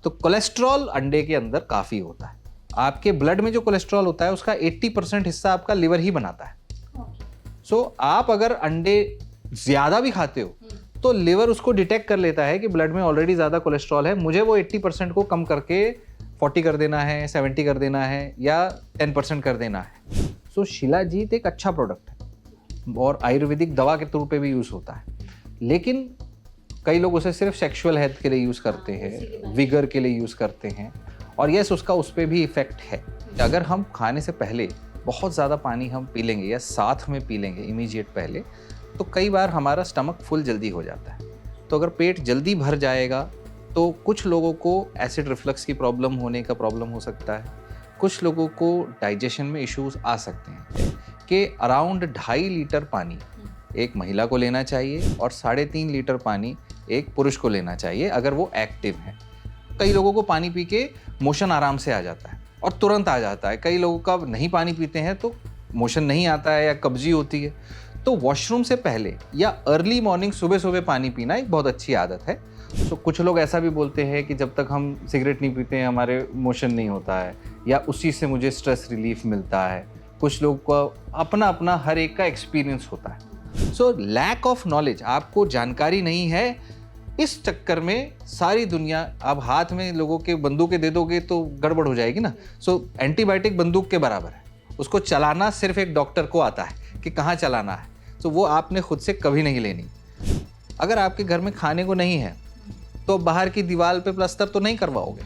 तो कोलेस्ट्रॉल अंडे के अंदर काफ़ी होता है। आपके ब्लड में जो कोलेस्ट्रॉल होता है उसका 80% हिस्सा आपका लिवर ही बनाता है। सो आप अगर अंडे ज़्यादा भी खाते हो तो लिवर उसको डिटेक्ट कर लेता है कि ब्लड में ऑलरेडी ज़्यादा कोलेस्ट्रॉल है, मुझे वो 80% को कम करके 40 कर देना है, 70 कर देना है या 10% कर देना है। सो शिलाजीत एक अच्छा प्रोडक्ट है और आयुर्वेदिक दवा के तौर पे भी यूज़ होता है, लेकिन कई लोग उसे सिर्फ सेक्सुअल हेल्थ के लिए यूज़ करते हैं, विगर के लिए यूज़ करते हैं, और यस उसका उस पर भी इफ़ेक्ट है। अगर हम खाने से पहले बहुत ज़्यादा पानी हम पी लेंगे या साथ में पी लेंगे इमीडिएट पहले, तो कई बार हमारा स्टमक फुल जल्दी हो जाता है। तो अगर पेट जल्दी भर जाएगा तो कुछ लोगों को एसिड रिफ्लक्स की प्रॉब्लम होने का प्रॉब्लम हो सकता है, कुछ लोगों को डाइजेशन में इश्यूज आ सकते हैं कि अराउंड 2.5 लीटर पानी एक महिला को लेना चाहिए और 3.5 लीटर पानी एक पुरुष को लेना चाहिए अगर वो एक्टिव है। कई लोगों को पानी पी के मोशन आराम से आ जाता है और तुरंत आ जाता है, कई लोगों का नहीं पानी पीते हैं तो मोशन नहीं आता है या कब्जी होती है। तो वॉशरूम से पहले या अर्ली मॉर्निंग सुबह सुबह पानी पीना एक बहुत अच्छी आदत है। तो कुछ लोग ऐसा भी बोलते हैं कि जब तक हम सिगरेट नहीं पीते हैं हमारे मोशन नहीं होता है या उसी से मुझे स्ट्रेस रिलीफ मिलता है। कुछ लोग को अपना अपना हर एक का एक्सपीरियंस होता है। सो लैक ऑफ नॉलेज, आपको जानकारी नहीं है, इस चक्कर में सारी दुनिया, आप हाथ में लोगों के बंदूकें दे दोगे तो गड़बड़ हो जाएगी ना। सो एंटीबायोटिक बंदूक के बराबर है, उसको चलाना सिर्फ एक डॉक्टर को आता है कि कहाँ चलाना है, तो वो आपने खुद से कभी नहीं लेनी। अगर आपके घर में खाने को नहीं है तो बाहर की दीवार पे प्लास्टर तो नहीं करवाओगे।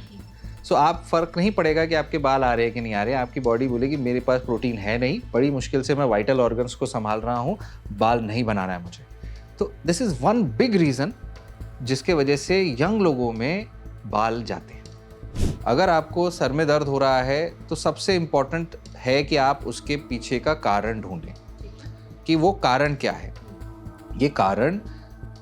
सो आप फर्क नहीं पड़ेगा कि आपके बाल आ रहे हैं कि नहीं आ रहे हैं, आपकी बॉडी बोलेगी मेरे पास प्रोटीन है नहीं, बड़ी मुश्किल से मैं वाइटल ऑर्गन्स को संभाल रहा हूँ, बाल नहीं बनाना है मुझे। तो this is one big reason जिसके वजह से यंग लोगों में बाल जाते हैं। अगर आपको सर में दर्द हो रहा है तो सबसे इम्पॉर्टेंट है कि आप उसके पीछे का कारण ढूंढें कि वो कारण क्या है। ये कारण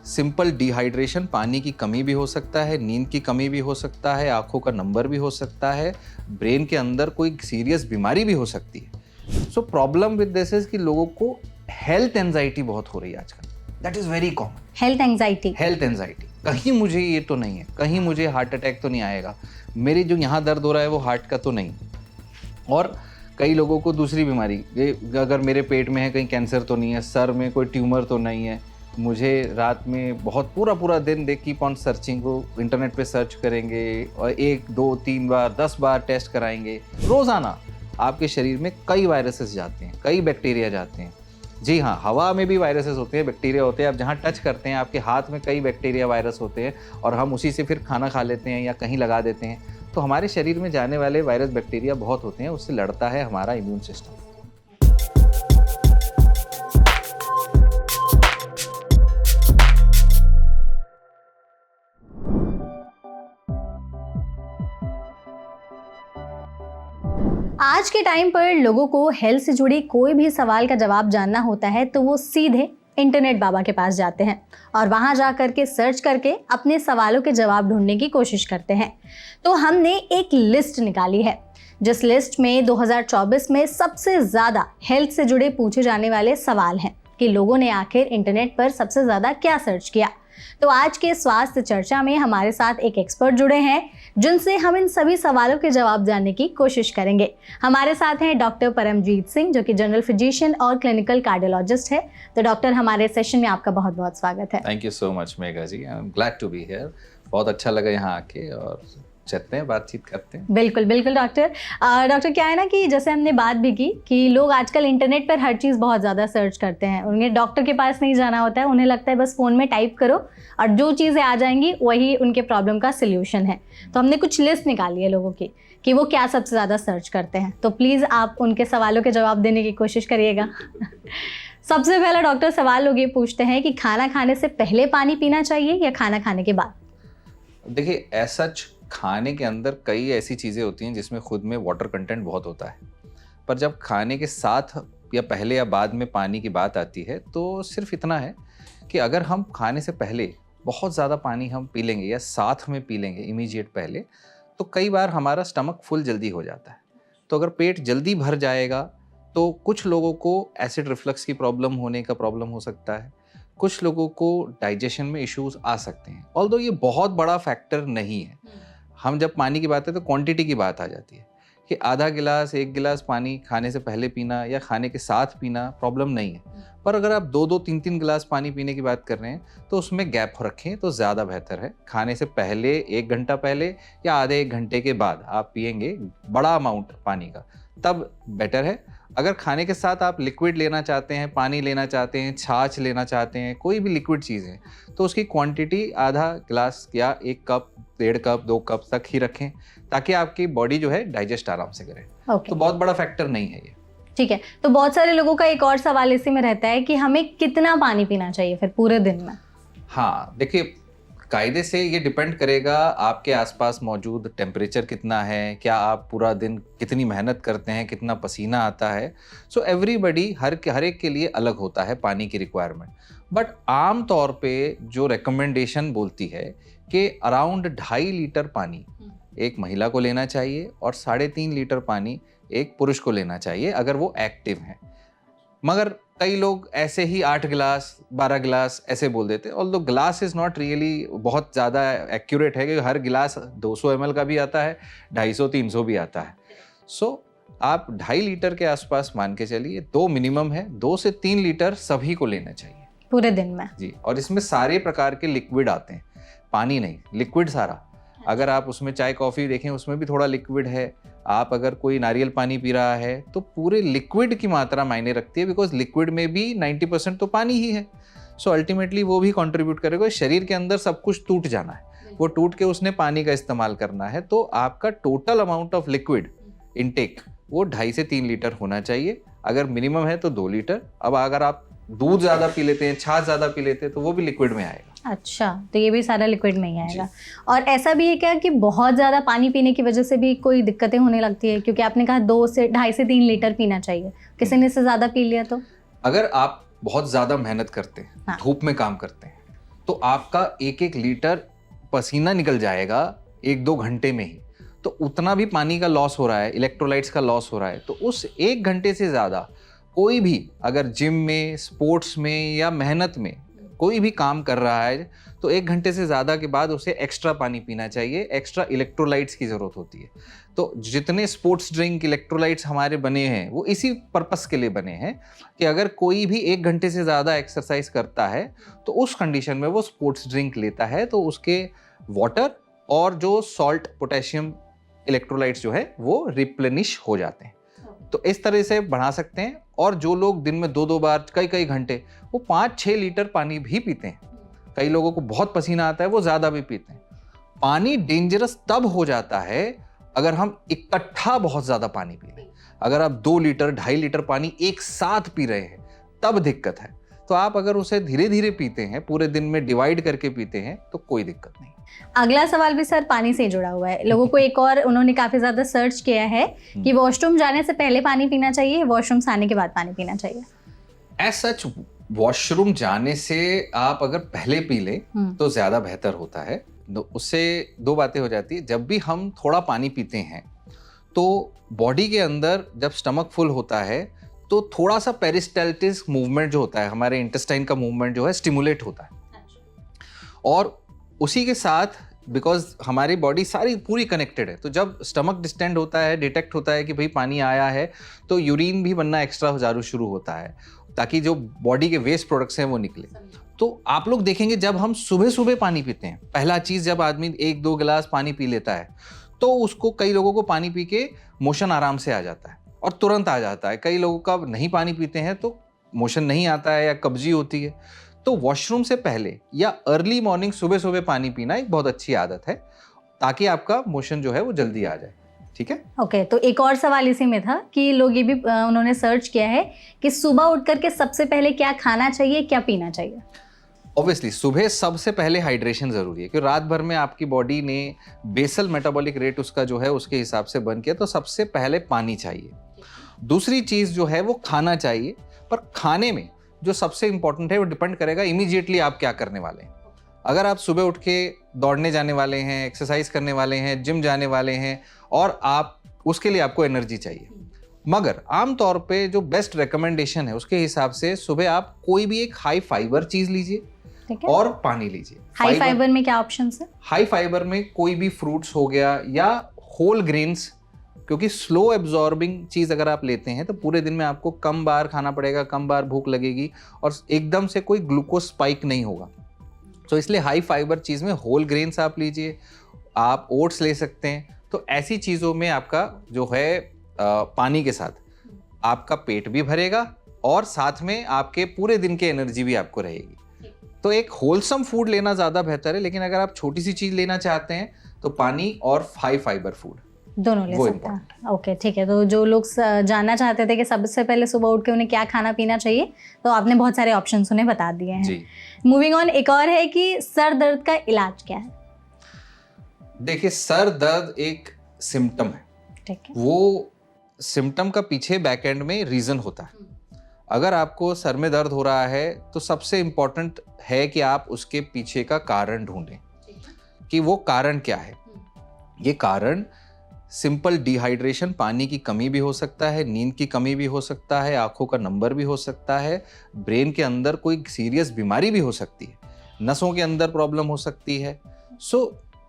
सिंपल डिहाइड्रेशन, पानी की कमी भी हो सकता है, नींद की कमी भी हो सकता है, आंखों का नंबर भी हो सकता है, ब्रेन के अंदर कोई सीरियस बीमारी भी हो सकती है। So problem with this is कि लोगों को हेल्थ एंजाइटी बहुत हो रही है आजकल। That is very common. Health anxiety, कहीं मुझे ये तो नहीं है, कहीं मुझे हार्ट अटैक तो नहीं आएगा, मेरे जो यहाँ दर्द हो रहा है वो हार्ट का तो नहीं। और कई लोगों को दूसरी बीमारी, अगर मेरे पेट में है कहीं कैंसर तो नहीं है, सर में कोई ट्यूमर तो नहीं है, मुझे रात में बहुत पूरा दिन दे कीप ऑन सर्चिंग, को इंटरनेट पे सर्च करेंगे और 1, 2, 3 बार 10 बार टेस्ट कराएंगे। रोज़ाना आपके शरीर में कई वायरसेस जाते हैं, कई बैक्टीरिया जाते हैं। जी हाँ, हवा में भी वायरसेस होते हैं, बैक्टीरिया होते हैं। आप जहाँ टच करते हैं आपके हाथ में कई बैक्टीरिया वायरस होते हैं और हम उसी से फिर खाना खा लेते हैं या कहीं लगा देते हैं। तो हमारे शरीर में जाने वाले वायरस बैक्टीरिया बहुत होते हैं, उससे लड़ता है हमारा इम्यून सिस्टम। आज के टाइम पर लोगों को हेल्थ से जुड़ी कोई भी सवाल का जवाब जानना होता है तो वो सीधे इंटरनेट बाबा के पास जाते हैं और वहां जा करके सर्च करके अपने सवालों के जवाब ढूंढने की कोशिश करते हैं। तो हमने एक लिस्ट निकाली है जिस लिस्ट में 2024 में सबसे ज़्यादा हेल्थ से जुड़े पूछे जाने वाले सवाल हैं कि लोगों ने आखिर इंटरनेट पर सबसे ज़्यादा क्या सर्च किया। तो आज के स्वास्थ्य चर्चा में हमारे साथ एक एक्सपर्ट जुड़े हैं जिनसे हम इन सभी सवालों के जवाब जानने की कोशिश करेंगे। हमारे साथ हैं डॉक्टर परमजीत सिंह जो कि जनरल फिजिशियन और क्लिनिकल कार्डियोलॉजिस्ट है। तो डॉक्टर, हमारे सेशन में आपका बहुत बहुत स्वागत है। Thank you so much Megha ji, I am glad to be here. बहुत अच्छा लगा यहाँ आके और चलते हैं, बातचीत करते हैं। बिल्कुल बिल्कुल डॉक्टर। डॉक्टर, क्या है ना कि जैसे हमने बात भी की कि लोग आजकल इंटरनेट पर हर चीज़ बहुत ज़्यादा सर्च करते हैं, उन्हें डॉक्टर के पास नहीं जाना होता है, उन्हें लगता है बस फ़ोन में टाइप करो और जो चीज़ें आ जाएंगी वही उनके प्रॉब्लम का सिल्यूशन है। तो हमने कुछ लिस्ट निकाली है लोगों की कि वो क्या सबसे ज़्यादा सर्च करते हैं, तो प्लीज़ आप उनके सवालों के जवाब देने की कोशिश करिएगा। सबसे पहला डॉक्टर सवाल लोग ये पूछते हैं कि खाना खाने से पहले पानी पीना चाहिए या खाना खाने के बाद? देखिए, ऐसा खाने के अंदर कई ऐसी चीज़ें होती हैं जिसमें खुद में वाटर कंटेंट बहुत होता है, पर जब खाने के साथ या पहले या बाद में पानी की बात आती है तो सिर्फ इतना है कि अगर हम खाने से पहले बहुत ज़्यादा पानी हम पी लेंगे या साथ में पी लेंगे इमीडिएट पहले, तो कई बार हमारा स्टमक फुल जल्दी हो जाता है। तो अगर पेट जल्दी भर जाएगा तो कुछ लोगों को एसिड रिफ्लक्स की प्रॉब्लम होने का प्रॉब्लम हो सकता है, कुछ लोगों को डाइजेशन में इश्यूज आ सकते हैं। ऑल्दो ये बहुत बड़ा फैक्टर नहीं है, हम जब पानी की बात है तो क्वांटिटी की बात आ जाती है कि आधा गिलास 1 गिलास पानी खाने से पहले पीना या खाने के साथ पीना प्रॉब्लम नहीं है, पर अगर आप 2-2 3-3 गिलास पानी पीने की बात कर रहे हैं तो उसमें गैप रखें तो ज़्यादा बेहतर है। खाने से पहले 1 घंटा पहले या आधे 1 घंटे के बाद आप पिएंगे बड़ा अमाउंट पानी का, तब बेटर है। अगर खाने के साथ आप लिक्विड लेना चाहते हैं, पानी लेना चाहते हैं, छाछ लेना चाहते हैं, कोई भी लिक्विड चीज़ है, तो उसकी क्वांटिटी आधा गिलास या 1 कप, 1.5 कप, 2 कप तक ही रखें ताकि आपकी बॉडी जो है डाइजेस्ट आराम से करे। तो बहुत बड़ा फैक्टर नहीं है ये। ठीक है, तो बहुत सारे लोगों का एक और सवाल इसी में रहता है कि हमें कितना पानी पीना चाहिए फिर पूरे दिन में? हाँ, देखिए, कायदे से ये डिपेंड करेगा आपके आसपास मौजूद टेम्परेचर कितना है, क्या आप पूरा दिन कितनी मेहनत करते हैं, कितना पसीना आता है। सो एवरीबडी हर एक के लिए अलग होता है पानी की रिक्वायरमेंट, बट आम तौर पे जो रिकमेंडेशन बोलती है कि अराउंड 2.5 लीटर पानी एक महिला को लेना चाहिए और 3.5 लीटर पानी एक पुरुष को लेना चाहिए अगर वो एक्टिव हैं। मगर कई लोग ऐसे ही 8 गिलास 12 गिलास ऐसे बोल देते हैं, although glass is not really बहुत ज़्यादा एक्यूरेट है कि हर गिलास 200 ml का भी आता है, 250-300 भी आता है। सो आप 2.5 लीटर के आसपास मान के चलिए, 2 मिनिमम है, 2 से 3 लीटर सभी को लेना चाहिए पूरे दिन में जी। और इसमें सारे प्रकार के लिक्विड आते हैं, पानी नहीं, लिक्विड सारा। अगर आप उसमें चाय कॉफ़ी देखें उसमें भी थोड़ा लिक्विड है, आप अगर कोई नारियल पानी पी रहा है तो पूरे लिक्विड की मात्रा मायने रखती है, बिकॉज लिक्विड में भी 90% तो पानी ही है। सो अल्टीमेटली वो भी कंट्रीब्यूट करेगा। शरीर के अंदर सब कुछ टूट जाना है, वो टूट के उसने पानी का इस्तेमाल करना है, तो आपका total amount of liquid intake वो 2.5 से 3 लीटर होना चाहिए। अगर मिनिमम है तो 2 लीटर। अब अगर आप दूध ज़्यादा पी लेते हैं, छाछ ज़्यादा पी लेते हैं, तो वो भी लिक्विड में आएगा। अच्छा, तो ये भी सारा लिक्विड में ही आएगा। और ऐसा भी है क्या कि बहुत ज़्यादा पानी पीने की वजह से भी कोई दिक्कतें होने लगती है? क्योंकि आपने कहा 2.5 से 3 लीटर पीना चाहिए, किसी ने इससे ज़्यादा पी लिया तो? अगर आप बहुत ज़्यादा मेहनत करते हैं, हाँ। धूप में काम करते हैं, तो आपका 1-1 लीटर पसीना निकल जाएगा 1-2 घंटे में ही, तो उतना भी पानी का लॉस हो रहा है, इलेक्ट्रोलाइट्स का लॉस हो रहा है। तो उस 1 घंटे से ज़्यादा कोई भी अगर जिम में, स्पोर्ट्स में या मेहनत में कोई भी काम कर रहा है, तो 1 घंटे से ज़्यादा के बाद उसे एक्स्ट्रा पानी पीना चाहिए। एक्स्ट्रा इलेक्ट्रोलाइट्स की ज़रूरत होती है। तो जितने स्पोर्ट्स ड्रिंक इलेक्ट्रोलाइट्स हमारे बने हैं वो इसी पर्पस के लिए बने हैं कि अगर कोई भी 1 घंटे से ज़्यादा एक्सरसाइज करता है तो उस कंडीशन में वो स्पोर्ट्स ड्रिंक लेता है, तो उसके वाटर और जो सॉल्ट, पोटेशियम, इलेक्ट्रोलाइट्स जो है वो रिप्लेनिश हो जाते हैं। तो इस तरह से बढ़ा सकते हैं। और जो लोग दिन में 2-2 बार कई घंटे वो 5-6 लीटर पानी भी पीते हैं। कई लोगों को बहुत पसीना आता है, वो ज़्यादा भी पीते हैं। पानी डेंजरस तब हो जाता है अगर हम इकट्ठा बहुत ज़्यादा पानी पी लें। अगर आप 2 लीटर 2.5 लीटर पानी एक साथ पी रहे हैं तब दिक्कत है। तो आप अगर उसे धीरे धीरे पीते हैं, पूरे दिन में डिवाइड करके पीते हैं, तो कोई दिक्कत नहीं। अगला सवाल भी सर पानी से जुड़ा हुआ है। लोगों को एक और उन्होंने काफ़ी ज़्यादा सर्च किया है कि वॉशरूम जाने से पहले पानी पीना चाहिए, वॉशरूम से आने के बाद पानी पीना चाहिए। एज सच वॉशरूम जाने से आप अगर पहले पी लें तो ज़्यादा बेहतर होता है। उससे 2 बातें हो जाती है। जब भी हम थोड़ा पानी पीते हैं तो बॉडी के अंदर जब स्टमक फुल होता है तो थोड़ा सा पेरिस्टाल्टिस मूवमेंट जो होता है, हमारे इंटेस्टाइन का मूवमेंट जो है स्टिमुलेट होता है। और उसी के साथ बिकॉज हमारी बॉडी सारी पूरी कनेक्टेड है, तो जब स्टमक डिस्टेंड होता है, डिटेक्ट होता है कि भाई पानी आया है, तो यूरिन भी बनना एक्स्ट्रा शुरू होता है ताकि जो बॉडी के वेस्ट प्रोडक्ट्स हैं वो निकले। तो आप लोग देखेंगे जब हम सुबह सुबह पानी पीते हैं, पहला चीज़ जब आदमी 1-2 गिलास पानी पी लेता है तो उसको, कई लोगों को पानी पी के मोशन आराम से आ जाता है और तुरंत आ जाता है। कई लोगों का नहीं पानी पीते हैं तो मोशन नहीं आता है या कब्जी होती है। तो वॉशरूम से पहले या अर्ली मॉर्निंग सुबह सुबह पानी पीना एक बहुत अच्छी आदत है ताकि आपका मोशन जो है वो जल्दी आ जाए। ठीक है, ओके। तो एक और सवाल इसी में था कि लोग ये भी उन्होंने सर्च किया है कि सुबह उठ करके सबसे पहले क्या खाना चाहिए, क्या पीना चाहिए? ऑब्वियसली सुबह सबसे पहले हाइड्रेशन ज़रूरी है, क्योंकि रात भर में आपकी बॉडी ने बेसल मेटाबॉलिक रेट उसका जो है उसके हिसाब से बर्न किया, तो सबसे पहले पानी चाहिए। दूसरी चीज़ जो है वो खाना चाहिए, पर खाने में जो सबसे इंपॉर्टेंट है वो डिपेंड करेगा इमीडिएटली आप क्या करने वाले हैं। अगर आप सुबह उठ के दौड़ने जाने वाले हैं, एक्सरसाइज करने वाले हैं, जिम जाने वाले हैं और आप उसके लिए आपको एनर्जी चाहिए, मगर आमतौर पे जो बेस्ट रिकमेंडेशन है उसके हिसाब से सुबह आप कोई भी एक हाई फाइबर चीज़ लीजिए और पानी लीजिए। हाई फाइबर में क्या ऑप्शन है? हाई फाइबर में कोई भी फ्रूट्स हो गया या होल ग्रेन्स, क्योंकि स्लो एब्जॉर्बिंग चीज अगर आप लेते हैं तो पूरे दिन में आपको कम बार खाना पड़ेगा, कम बार भूख लगेगी और एकदम से कोई ग्लूकोज स्पाइक नहीं होगा। तो इसलिए हाई फाइबर चीज में होल ग्रेन्स आप लीजिए, आप ओट्स ले सकते हैं। तो ऐसी चीजों में आपका जो है पानी के साथ आपका पेट भी भरेगा और साथ में आपके पूरे दिन की एनर्जी भी आपको रहेगी। तो एक होलसम फूड लेना ज़्यादा बेहतर है, लेकिन अगर आप छोटी सी चीज़ लेना चाहते हैं तो पानी और हाई फाइबर फूड दोनों ले सकते हैं। ओके, ठीक है। तो जो लोग जानना चाहते थे कि सबसे पहले सुबह उठ के उन्हें क्या खाना पीना चाहिए, तो आपने बहुत सारे ऑप्शंस उन्हें बता दिए हैं। मूविंग ऑन, एक और है कि सर दर्द का इलाज क्या है? देखिए, सर दर्द एक सिम्टम है, ठीक है। वो सिम्टम का पीछे बैक एंड में रीजन होता है। अगर आपको सर में दर्द हो रहा है तो सबसे इंपॉर्टेंट है कि आप उसके पीछे का कारण ढूंढें कि वो कारण क्या है। ये कारण सिंपल डिहाइड्रेशन, पानी की कमी भी हो सकता है, नींद की कमी भी हो सकता है, आंखों का नंबर भी हो सकता है, ब्रेन के अंदर कोई सीरियस बीमारी भी हो सकती है, नसों के अंदर प्रॉब्लम हो सकती है।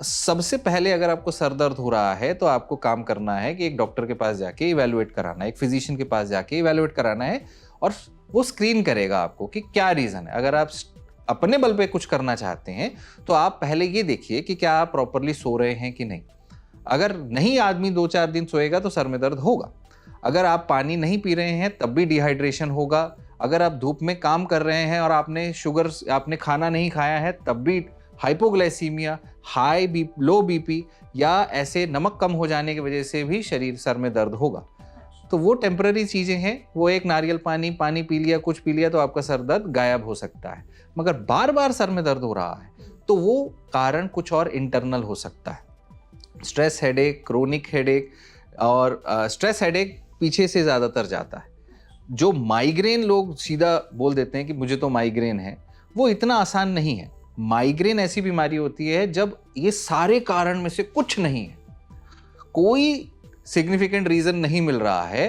सबसे पहले अगर आपको सर दर्द हो रहा है तो आपको काम करना है कि एक डॉक्टर के पास जाके इवैल्यूएट कराना है, एक फिजिशियन के पास जाके इवैल्यूएट कराना है और वो स्क्रीन करेगा आपको कि क्या रीज़न है। अगर आप अपने बल पे कुछ करना चाहते हैं तो आप पहले ये देखिए कि क्या आप प्रॉपरली सो रहे हैं कि नहीं। अगर नहीं आदमी 2-4 दिन सोएगा तो सर में दर्द होगा। अगर आप पानी नहीं पी रहे हैं तब भी डिहाइड्रेशन होगा। अगर आप धूप में काम कर रहे हैं और आपने खाना नहीं खाया है तब भी हाइपोग्लाइसीमिया, लो बीपी या ऐसे नमक कम हो जाने की वजह से भी सर में दर्द होगा। तो वो टेम्पररी चीज़ें हैं। वो एक नारियल पानी पी लिया, कुछ पी लिया तो आपका सर दर्द गायब हो सकता है। मगर बार बार सर में दर्द हो रहा है तो वो कारण कुछ और इंटरनल हो सकता है। स्ट्रेस हेडेक, क्रोनिक हेडेक, और स्ट्रेस हेडेक पीछे से ज़्यादातर जाता है। जो माइग्रेन लोग सीधा बोल देते हैं कि मुझे तो माइग्रेन है, वो इतना आसान नहीं है। माइग्रेन ऐसी बीमारी होती है जब ये सारे कारण में से कुछ नहीं है, कोई सिग्निफिकेंट रीजन नहीं मिल रहा है,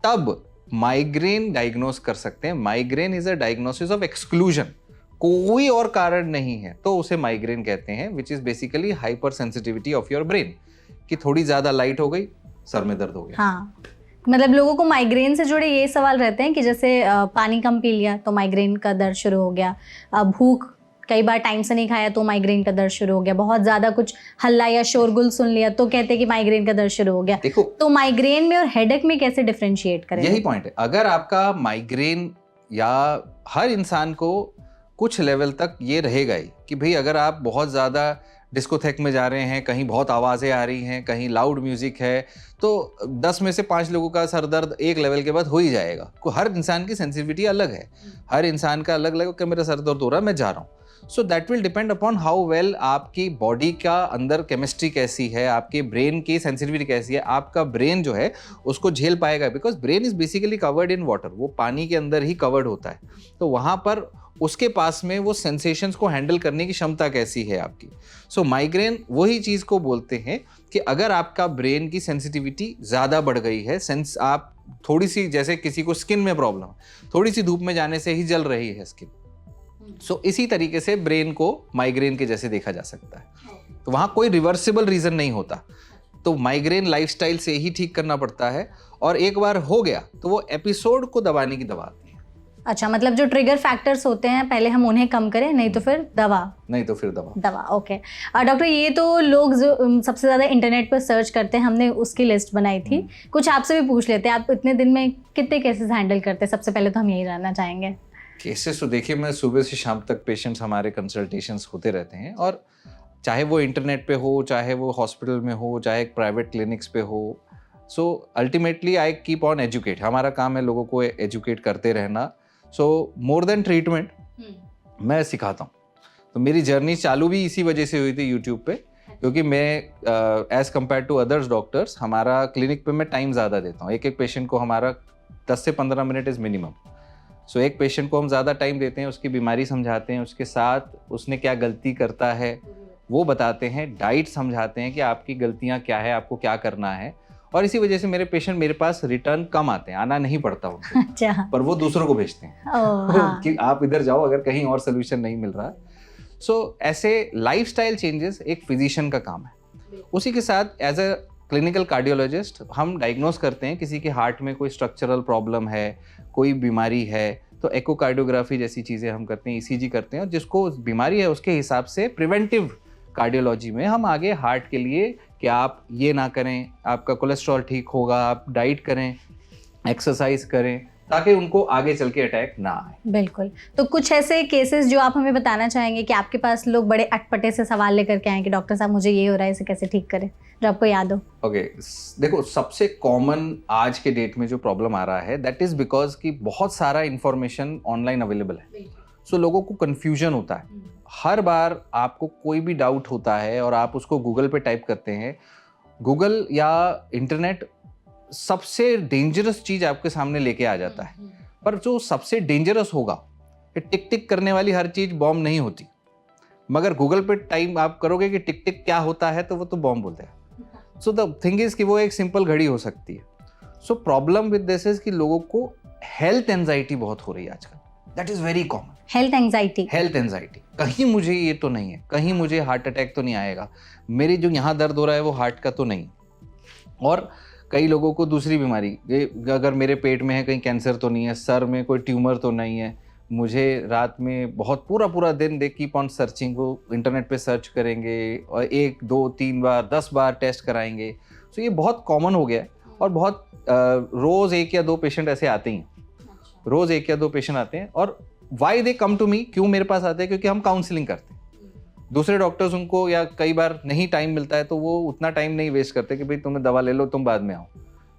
तब माइग्रेन डायग्नोस कर सकते हैं। Migraine is a diagnosis of exclusion, कोई और कारण नहीं है तो उसे माइग्रेन कहते हैं, which is basically hyper sensitivity of your brain, कि थोड़ी ज्यादा लाइट हो गई, सर में दर्द हो गया। हाँ, मतलब लोगों को माइग्रेन से जुड़े ये सवाल रहते हैं कि जैसे पानी कम पी लिया तो माइग्रेन का दर्द शुरू हो गया, भूख कई बार टाइम से नहीं खाया तो माइग्रेन का दर्द शुरू हो गया, बहुत ज़्यादा कुछ हल्ला या शोरगुल सुन लिया तो कहते हैं कि माइग्रेन का दर्द शुरू हो गया। देखो, तो माइग्रेन में और हेडेक में कैसे डिफरेंशिएट करें? यही पॉइंट है। अगर आपका माइग्रेन, या हर इंसान को कुछ लेवल तक ये रहेगा ही कि भाई अगर आप बहुत ज़्यादा डिस्कोथेक में जा रहे हैं, कहीं बहुत आवाज़ें आ रही हैं, कहीं लाउड म्यूजिक है, तो 10 में से 5 लोगों का सर दर्द एक लेवल के बाद हो ही जाएगा। हर इंसान की सेंसिटिविटी अलग है, हर इंसान का अलग अलग कि मेरा सर दर्द हो रहा है, मैं जा रहा हूँ। So that will depend upon how well आपकी बॉडी का अंदर केमिस्ट्री कैसी है, आपके ब्रेन की सेंसिटिविटी कैसी है, आपका ब्रेन जो है उसको झेल पाएगा। Because brain is basically covered in water, वो पानी के अंदर ही कवर्ड होता है, तो वहाँ पर उसके पास में वो सेंसेशंस को हैंडल करने की क्षमता कैसी है आपकी। सो माइग्रेन वही चीज़ को बोलते हैं कि अगर आपका ब्रेन की सेंसिटिविटी ज़्यादा बढ़ गई है, सेंस आप थोड़ी सी, जैसे किसी को स्किन में प्रॉब्लम, थोड़ी सी धूप में जाने से ही जल रही है स्किन, सो इसी तरीके से ब्रेन को माइग्रेन के जैसे देखा जा सकता है। तो वहाँ कोई रिवर्सिबल रीज़न नहीं होता, तो माइग्रेन लाइफस्टाइल से ही ठीक करना पड़ता है, और एक बार हो गया तो वो एपिसोड को दबाने की दवा आती है। अच्छा, मतलब जो ट्रिगर फैक्टर्स होते हैं पहले हम उन्हें कम करें, नहीं तो फिर दवा। ओके। डॉक्टर, ये तो लोग जो सबसे ज़्यादा इंटरनेट पर सर्च करते हैं, हमने उसकी लिस्ट बनाई थी, कुछ आपसे भी पूछ लेते हैं। आप इतने दिन में कितने केसेस हैंडल करते हैं? सबसे पहले तो हम यही जानना चाहेंगे। केसेस तो देखिए, मैं सुबह से शाम तक पेशेंट्स हमारे कंसल्टेशंस होते रहते हैं, और चाहे वो इंटरनेट पे हो, चाहे वो हॉस्पिटल में हो, चाहे प्राइवेट क्लिनिक्स पे हो। So ultimately I keep on educate, हमारा काम है लोगों को एजुकेट करते रहना। सो मोर देन ट्रीटमेंट मैं सिखाता हूँ। तो मेरी जर्नी चालू भी इसी वजह से हुई थी यूट्यूब पे, क्योंकि मैं as compare to others doctors, हमारा क्लिनिक पे मैं टाइम ज़्यादा देता हूँ। एक पेशेंट को हमारा 10 से 15 मिनट इज़ मिनिमम। सो एक पेशेंट को हम ज़्यादा टाइम देते हैं, उसकी बीमारी समझाते हैं, उसके साथ उसने क्या गलती करता है वो बताते हैं, डाइट समझाते हैं कि आपकी गलतियाँ क्या है, आपको क्या करना है। और इसी वजह से मेरे पेशेंट मेरे पास रिटर्न कम आते हैं, आना नहीं पड़ता उनको। अच्छा। पर वो दूसरों को भेजते हैं हाँ। कि आप इधर जाओ अगर कहीं और सोल्यूशन नहीं मिल रहा। सो ऐसे लाइफस्टाइल चेंजेस एक फिजिशियन का काम है। उसी के साथ एज अ क्लिनिकल कार्डियोलॉजिस्ट हम डायग्नोज करते हैं किसी के हार्ट में कोई स्ट्रक्चरल प्रॉब्लम है, कोई बीमारी है, तो एकोकार्डियोग्राफी जैसी चीज़ें हम करते हैं, ईसीजी करते हैं, और जिसको बीमारी है उसके हिसाब से प्रिवेंटिव कार्डियोलॉजी में हम आगे हार्ट के लिए कि आप ये ना करें, आपका कोलेस्ट्रॉल ठीक होगा, आप डाइट करें, एक्सरसाइज करें, ताकि उनको आगे चल के अटैक ना आए। बिल्कुल। तो कुछ ऐसे केसेस जो आप हमें बताना चाहेंगे कि आपके पास लोग बड़े अटपटे से सवाल लेकर के आए कि डॉक्टर साहब मुझे ये हो रहा है, इसे कैसे ठीक करें, जो आपको याद हो? ओके, देखो सबसे कॉमन आज के डेट में जो प्रॉब्लम आ रहा है दैट इज बिकॉज कि बहुत सारा इंफॉर्मेशन ऑनलाइन अवेलेबल है, सो लोगों को कंफ्यूजन होता है। हर बार आपको कोई भी डाउट होता है और आप उसको गूगल पे टाइप करते हैं, गूगल या इंटरनेट सबसे डेंजरस चीज आपके सामने लेके आ जाता है, पर जो सबसे डेंजरस होगा, टिक टिक करने वाली हर चीज बॉम्ब नहीं होती, मगर गूगल पे टाइप आप करोगे कि टिक टिक क्या होता है तो वो तो बॉम्ब बोलते हैं। सो द थिंग इज कि वो एक सिंपल घड़ी हो सकती है। So problem with this is कि लोगों को हेल्थ एंजाइटी बहुत हो रही है आजकल, that is very common. Health anxiety, कहीं मुझे ये तो नहीं है, कहीं मुझे हार्ट अटैक तो नहीं आएगा, मेरी जो यहाँ दर्द हो रहा है वो हार्ट का तो नहीं। और कई लोगों को दूसरी बीमारी, अगर मेरे पेट में है कहीं कैंसर तो नहीं है, सर में कोई ट्यूमर तो नहीं है, मुझे रात में बहुत पूरा दिन दे कीप ऑन सर्चिंग, वो इंटरनेट पे सर्च करेंगे और 1 2 3 बार 10 बार टेस्ट कराएंगे। सो ये बहुत कॉमन हो गया है और बहुत रोज़ 1 या 2 पेशेंट ऐसे आते ही हैं, रोज़ 1 या 2 पेशेंट आते हैं। और why they come to me, क्यों मेरे पास आते हैं? क्योंकि हम काउंसलिंग करते हैं। दूसरे डॉक्टर्स उनको या कई बार नहीं टाइम मिलता है तो वो उतना टाइम नहीं वेस्ट करते कि भाई तुम्हें दवा ले लो, तुम बाद में आओ।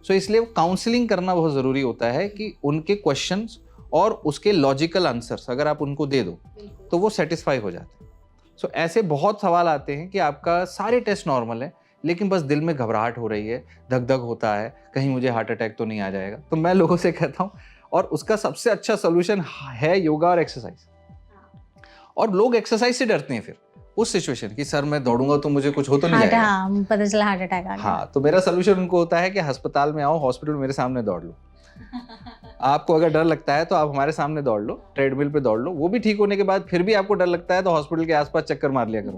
सो इसलिए काउंसलिंग करना बहुत ज़रूरी होता है कि उनके क्वेश्चंस और उसके लॉजिकल आंसर्स अगर आप उनको दे दो तो वो सेटिस्फाई हो जाते हैं। सो ऐसे बहुत सवाल आते हैं कि आपका सारे टेस्ट नॉर्मल है लेकिन बस दिल में घबराहट हो रही है, धक धक होता है, कहीं मुझे हार्ट अटैक तो नहीं आ जाएगा। तो मैं लोगों से कहता हूँ, और उसका सबसे अच्छा सोल्यूशन है योगा और एक्सरसाइज। और लोग एक्सरसाइज से डरते हैं फिर उस सिचुएशन की, सर मैं दौड़ूंगा तो मुझे कुछ हो तो नहीं जाएगा। हाँ, पता चला हार्ट अटैक आ गया। हाँ, तो मेरा सोल्यूशन उनको होता है कि अस्पताल में आओ, हॉस्पिटल मेरे सामने दौड़ लो। आपको अगर डर लगता है तो आप हमारे सामने दौड़ लो, ट्रेडमिल पे दौड़ लो। वो भी ठीक होने के बाद फिर भी आपको डर लगता है तो हॉस्पिटल के आसपास चक्कर मार लिया करो,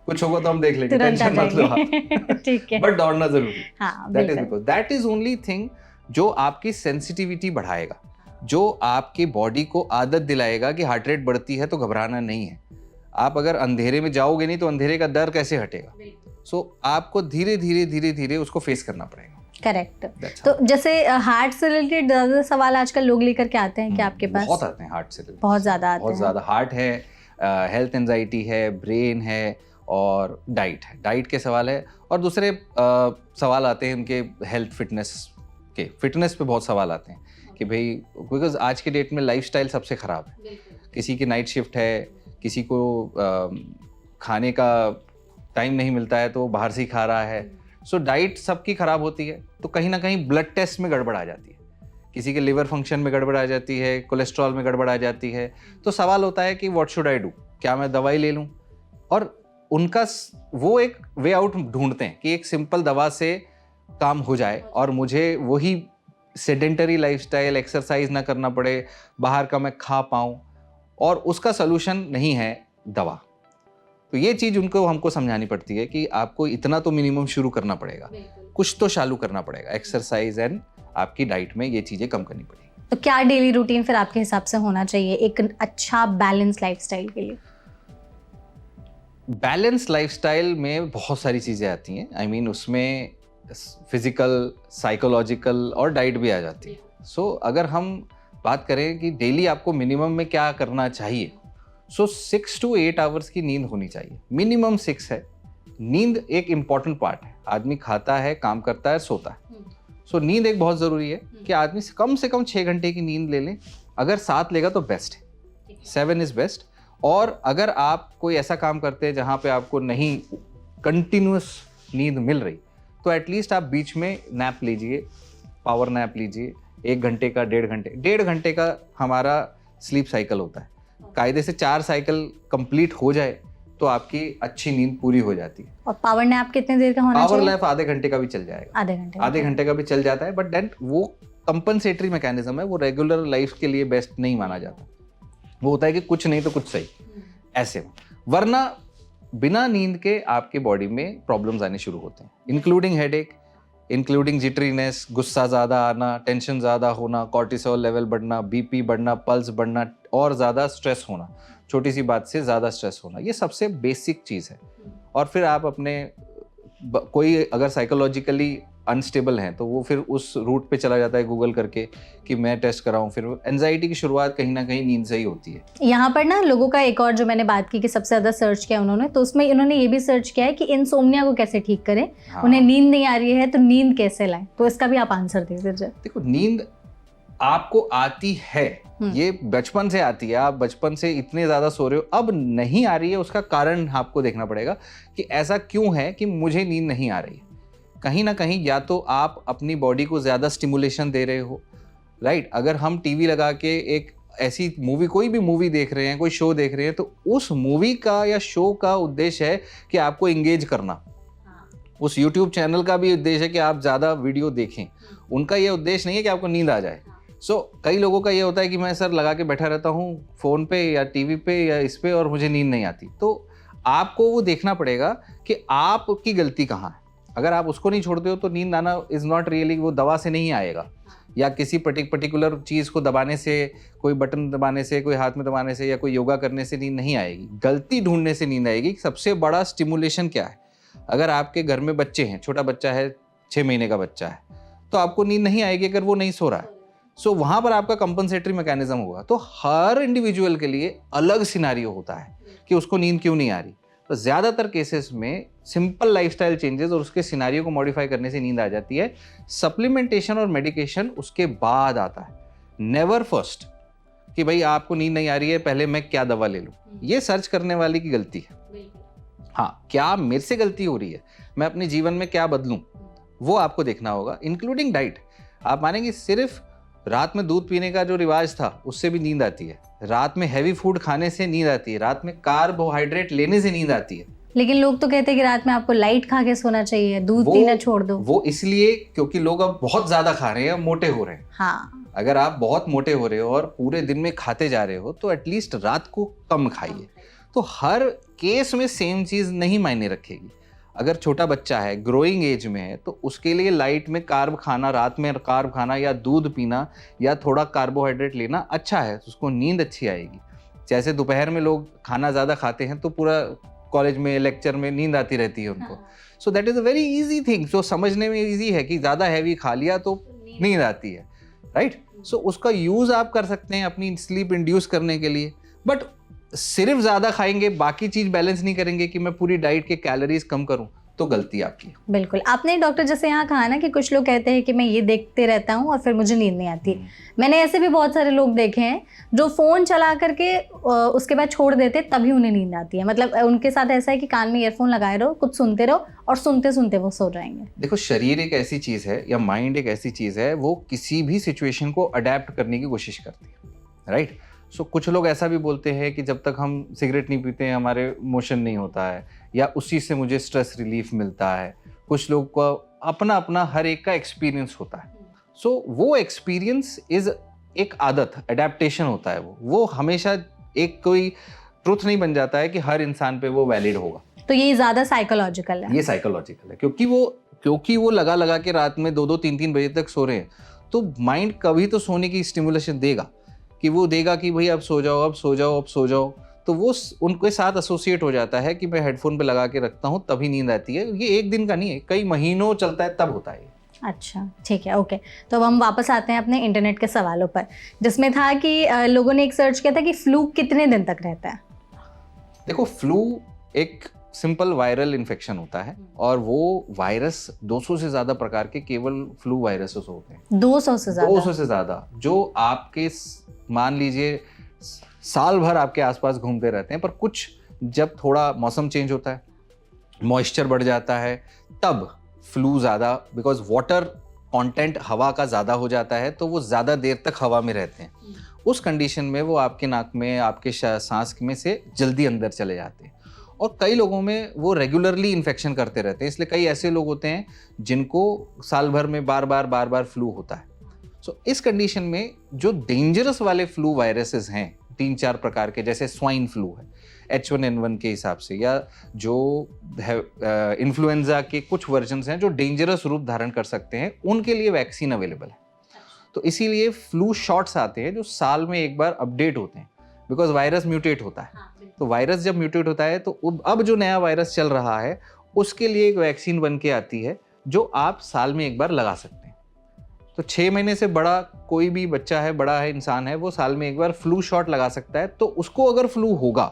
कुछ होगा तो हम देख लेंगे, टेंशन मत लो। ठीक है, बट दौड़ना जरूरी। हाँ, that is because that is only thing जो आपकी सेंसिटिविटी बढ़ाएगा, जो आपकी बॉडी को आदत दिलाएगा कि हार्ट रेट बढ़ती है तो घबराना नहीं है। आप अगर अंधेरे में जाओगे नहीं तो अंधेरे का डर कैसे हटेगा? सो आपको धीरे धीरे उसको फेस करना पड़ेगा। करेक्ट। तो जैसे हार्ट से रिलेटेड ज्यादा सवाल आजकल लोग लेकर के आते हैं कि आपके पास? बहुत आते हैं हार्ट से रिलेटेड, बहुत ज्यादा आते हैं। बहुत ज्यादा। हार्ट है, हेल्थ एंजाइटी है, ब्रेन है और डाइट है, डाइट के सवाल है। और दूसरे सवाल आते हैं उनके हेल्थ फिटनेस पे बहुत सवाल आते हैं कि भाई बिकॉज आज के डेट में लाइफस्टाइल सबसे खराब है। किसी की नाइट शिफ्ट है, किसी को खाने का टाइम नहीं मिलता है तो वो बाहर से ही खा रहा है। सो डाइट सबकी खराब होती है तो कहीं ना कहीं ब्लड टेस्ट में गड़बड़ आ जाती है, किसी के लिवर फंक्शन में गड़बड़ आ जाती है, कोलेस्ट्रॉल में गड़बड़ आ जाती है। तो सवाल होता है कि व्हाट शुड आई डू, क्या मैं दवाई ले लूँ? और उनका वो एक वे आउट ढूंढते हैं कि एक सिंपल दवा से काम हो जाए और मुझे वही सेडेंटरी लाइफस्टाइल, एक्सरसाइज ना करना पड़े, बाहर का मैं खा पाऊँ, और उसका सोल्यूशन नहीं है दवा। तो ये चीज़ उनको हमको समझानी पड़ती है कि आपको इतना तो मिनिमम शुरू करना पड़ेगा, कुछ तो चालू करना पड़ेगा, एक्सरसाइज एंड आपकी डाइट में ये चीज़ें कम करनी पड़ेगी। तो क्या डेली रूटीन फिर आपके हिसाब से होना चाहिए एक अच्छा बैलेंस लाइफस्टाइल के लिए? बैलेंस लाइफस्टाइल में बहुत सारी चीज़ें आती हैं। आई मीन उसमें फिजिकल, साइकोलॉजिकल और डाइट भी आ जाती है। सो अगर हम बात करें कि डेली आपको मिनिमम में क्या करना चाहिए, सो 6 to 8 आवर्स की नींद होनी चाहिए, मिनिमम 6 है। नींद एक इम्पॉर्टेंट पार्ट है, आदमी खाता है, काम करता है, सोता है। सो नींद एक बहुत ज़रूरी है कि आदमी से कम 6 घंटे की नींद ले लें। अगर 7 लेगा तो बेस्ट है, 7 इज़ बेस्ट। और अगर आप कोई ऐसा काम करते हैं जहाँ पे आपको नहीं कंटिन्यूस नींद मिल रही तो एटलीस्ट आप बीच में नैप लीजिए, पावर नैप लीजिए, 1 घंटे का, 1.5 घंटे का हमारा स्लीप साइकिल होता है। कायदे से 4 साइकिल कंप्लीट हो जाए तो आपकी अच्छी नींद पूरी हो जाती है। और पावर नैप कितने देर का होना चाहिए? पावर नैप आधे घंटे का भी चल जाएगा, आधे घंटे का भी चल जाता है, बट देन वो कंपनसेटरी मैकेनिज्म है, वो रेगुलर लाइफ के लिए बेस्ट नहीं माना जाता। वो होता है कि कुछ नहीं तो कुछ सही ऐसे में। वरना बिना नींद के आपके बॉडी में प्रॉब्लम्स आने शुरू होते हैं, इंक्लूडिंग हेडेक, इंक्लूडिंग जिटरीनेस, गुस्सा ज़्यादा आना, टेंशन ज़्यादा होना, कॉर्टिसोल लेवल बढ़ना, बीपी बढ़ना, पल्स बढ़ना और ज़्यादा स्ट्रेस होना, छोटी सी बात से ज़्यादा स्ट्रेस होना, ये सबसे बेसिक चीज़ है। और फिर आप अपने कोई अगर साइकोलॉजिकली अनस्टेबल हैं तो वो फिर उस रूट पे चला जाता है गूगल करके कि मैं टेस्ट कराऊं। फिर एंजाइटी की शुरुआत कहीं ना कहीं नींद से ही होती है। यहाँ पर ना लोगों का एक और जो मैंने बात की कि सबसे ज़्यादा सर्च किया उन्होंने, तो उसमें इन्होंने ये भी सर्च किया है कि इंसोम्निया को कैसे ठीक करें। हाँ। उन्हें नींद नहीं आ रही है तो नींद कैसे लाएं, तो इसका भी आप आंसर दे दीजिए। देखो, नींद आपको आती है, ये बचपन से आती है, आप बचपन से इतने ज़्यादा सो रहे हो, अब नहीं आ रही है, उसका कारण आपको देखना पड़ेगा कि ऐसा क्यों है कि मुझे नींद नहीं आ रही है। कहीं ना कहीं या तो आप अपनी बॉडी को ज़्यादा स्टिमुलेशन दे रहे हो, राइट। अगर हम टीवी लगा के एक ऐसी मूवी, कोई भी मूवी देख रहे हैं, कोई शो देख रहे हैं, तो उस मूवी का या शो का उद्देश्य है कि आपको इंगेज करना। उस यूट्यूब चैनल का भी उद्देश्य है कि आप ज़्यादा वीडियो देखें, उनका ये उद्देश्य नहीं है कि आपको नींद आ जाए। कई लोगों का ये होता है कि मैं सर लगा के बैठा रहता हूँ फ़ोन पे या टीवी पे या इस पे और मुझे नींद नहीं आती। तो आपको वो देखना पड़ेगा कि आपकी गलती कहाँ है। अगर आप उसको नहीं छोड़ते हो तो नींद आना इज़ नॉट रियली, वो दवा से नहीं आएगा या किसी पर्टिकुलर चीज़ को दबाने से, कोई बटन दबाने से, कोई हाथ में दबाने से या कोई योगा करने से नींद नहीं आएगी। गलती ढूंढने से नींद आएगी। सबसे बड़ा स्टिमुलेशन क्या है? अगर आपके घर में बच्चे हैं, छोटा बच्चा है, 6 महीने का बच्चा है, तो आपको नींद नहीं आएगी अगर वो नहीं सो रहा है। वहाँ पर आपका कंपनसेटरी मैकेनिज्म होगा। तो हर इंडिविजुअल के लिए अलग सिनारियो होता है कि उसको नींद क्यों नहीं आ रही। तो ज़्यादातर केसेस में सिंपल लाइफस्टाइल चेंजेस और उसके सिनारियो को मॉडिफाई करने से नींद आ जाती है। सप्लीमेंटेशन और मेडिकेशन उसके बाद आता है, नेवर फर्स्ट कि भाई आपको नींद नहीं आ रही है, पहले मैं क्या दवा ले लूँ। ये सर्च करने वाले की गलती है। हाँ, क्या मेरे से गलती हो रही है, मैं अपने जीवन में क्या बदलूँ, वो आपको देखना होगा, इंक्लूडिंग डाइट। आप मानेंगे सिर्फ रात में दूध पीने का जो रिवाज था उससे भी नींद आती है, रात में हैवी फूड खाने से नींद आती है, रात में कार्बोहाइड्रेट लेने से नींद आती है। लेकिन लोग तो कहते हैं कि रात में आपको लाइट खा के सोना चाहिए, दूध पीना छोड़ दो। वो इसलिए क्योंकि लोग अब बहुत ज्यादा खा रहे हैं, मोटे हो रहे हैं। हाँ, अगर आप बहुत मोटे हो रहे हो और पूरे दिन में खाते जा रहे हो तो एटलीस्ट रात को कम खाइए। तो हर केस में सेम चीज नहीं मायने रखेगी। अगर छोटा बच्चा है, ग्रोइंग एज में है, तो उसके लिए लाइट में कार्ब खाना, रात में कार्ब खाना या दूध पीना या थोड़ा कार्बोहाइड्रेट लेना अच्छा है, उसको नींद अच्छी आएगी। जैसे दोपहर में लोग खाना ज़्यादा खाते हैं तो पूरा कॉलेज में लेक्चर में नींद आती रहती है उनको। So that is a very easy thing, जो समझने में ईजी है कि ज़्यादा हैवी खा लिया तो नींद आती है, राइट। सो उसका यूज़ आप कर सकते हैं अपनी स्लीप इंड्यूस करने के लिए। बट सिर्फ ज़्यादा खाएंगे, बाकी चीज़ बैलेंस नहीं करेंगे कि मैं पूरी डाइट के कैलोरीज कम करूं, तो गलती आपकी। बिल्कुल। आपने डॉक्टर जैसे यहाँ कहा ना कि कुछ लोग कहते हैं कि मैं ये देखते रहता हूँ और फिर मुझे नींद नहीं आती। मैंने ऐसे भी बहुत सारे लोग देखे हैं जो फ़ोन चला करके उसके बाद छोड़ देते तभी उन्हें नींद आती है। मतलब उनके साथ ऐसा है कि कान में ईयरफोन लगाए रहो, कुछ सुनते रहो और सुनते सुनते वो सो जाएंगे। देखो, शरीर एक ऐसी चीज़ है या माइंड एक ऐसी चीज़ है, वो किसी भी सिचुएशन को अडेप्ट करने की कोशिश करती है, राइट। कुछ लोग ऐसा भी बोलते हैं कि जब तक हम सिगरेट नहीं पीते हैं हमारे मोशन नहीं होता है, या उसी से मुझे स्ट्रेस रिलीफ मिलता है। कुछ लोग को अपना अपना हर एक का एक्सपीरियंस होता है। वो एक्सपीरियंस इज एक आदत, अडेप्टेशन होता है। वो हमेशा एक कोई ट्रुथ नहीं बन जाता है कि हर इंसान पे वो वैलिड होगा। तो ये ज़्यादा साइकोलॉजिकल है। ये साइकोलॉजिकल है क्योंकि वो लगा के रात में 2-2, 3-3 बजे तक सो रहे हैं, तो माइंड कभी तो सोने की स्टिमुलेशन देगा कि वो देगा कि भाई अब सो जाओ। तो वो उनके साथ एसोसिएट हो जाता है कि मैं हेडफोन पे लगा के रखता हूँ तभी नींद आती है। ये एक दिन का नहीं है, कई महीनों चलता है तब होता है। अच्छा, ठीक है, ओके। तो अब हम वापस आते हैं अपने इंटरनेट के सवालों पर, जिसमें था कि लोगों ने एक सर्च किया था कि फ्लू कितने दिन तक रहता है। देखो, फ्लू एक सिंपल वायरल इन्फेक्शन होता है और वो वायरस 200 से ज़्यादा प्रकार के केवल फ्लू वायरसेस होते हैं। 200 से ज़्यादा जो आपके मान लीजिए साल भर आपके आसपास घूमते रहते हैं। पर कुछ जब थोड़ा मौसम चेंज होता है, मॉइस्चर बढ़ जाता है, तब फ्लू ज़्यादा, बिकॉज वाटर कंटेंट हवा का ज़्यादा हो जाता है तो वो ज़्यादा देर तक हवा में रहते हैं। उस कंडीशन में वो आपके नाक में, आपके सांस में से जल्दी अंदर चले जाते हैं। और कई लोगों में वो रेगुलरली इन्फेक्शन करते रहते हैं, इसलिए कई ऐसे लोग होते हैं जिनको साल भर में बार बार फ्लू होता है। इस कंडीशन में जो डेंजरस वाले फ्लू वायरसेस हैं 3-4 प्रकार के, जैसे स्वाइन फ्लू है H1N1 के हिसाब से, या जो है इन्फ्लुएंजा के कुछ वर्जन्स हैं जो डेंजरस रूप धारण कर सकते हैं, उनके लिए वैक्सीन अवेलेबल है। तो इसीलिए फ्लू शॉट्स आते हैं जो साल में एक बार अपडेट होते हैं, बिकॉज वायरस म्यूटेट होता है। तो वायरस जब म्यूटेट होता है तो अब जो नया वायरस चल रहा है उसके लिए एक वैक्सीन बन के आती है जो आप साल में एक बार लगा सकते हैं। तो 6 महीने से बड़ा कोई भी बच्चा है, बड़ा है, इंसान है, वो साल में एक बार फ्लू शॉट लगा सकता है। तो उसको अगर फ्लू होगा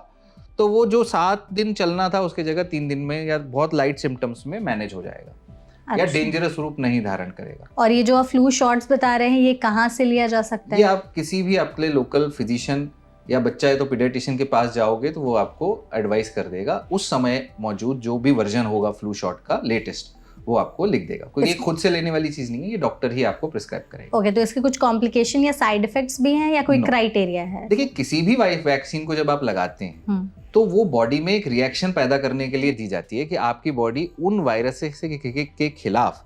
तो वो जो 7 दिन चलना था उसके जगह 3 दिन में या बहुत लाइट सिम्टम्स में मैनेज हो जाएगा, या डेंजरस रूप नहीं धारण करेगा। और ये जो आप फ्लू शॉट्स बता रहे हैं, ये कहाँ से लिया जा सकता है? ये आप किसी भी आपके लोकल फिजिशियन या बच्चा है तो पीडियाट्रिशियन के पास जाओगे तो वो आपको एडवाइस कर देगा। उस समय मौजूद जो भी वर्जन होगा फ्लू शॉट का लेटेस्ट, वो आपको लिख देगा। कोई ये खुद से लेने वाली चीज नहीं है, ये डॉक्टर ही आपको प्रिस्क्राइब करेगा। ओके, तो इसके कुछ कॉम्प्लिकेशन या साइड इफेक्ट्स भी हैं या कोई क्राइटेरिया है? देखिए, किसी भी वैक्सीन को जब आप लगाते हैं तो वो बॉडी में एक रिएक्शन पैदा करने के लिए दी जाती है कि आपकी बॉडी उन वायरसेस के खिलाफ,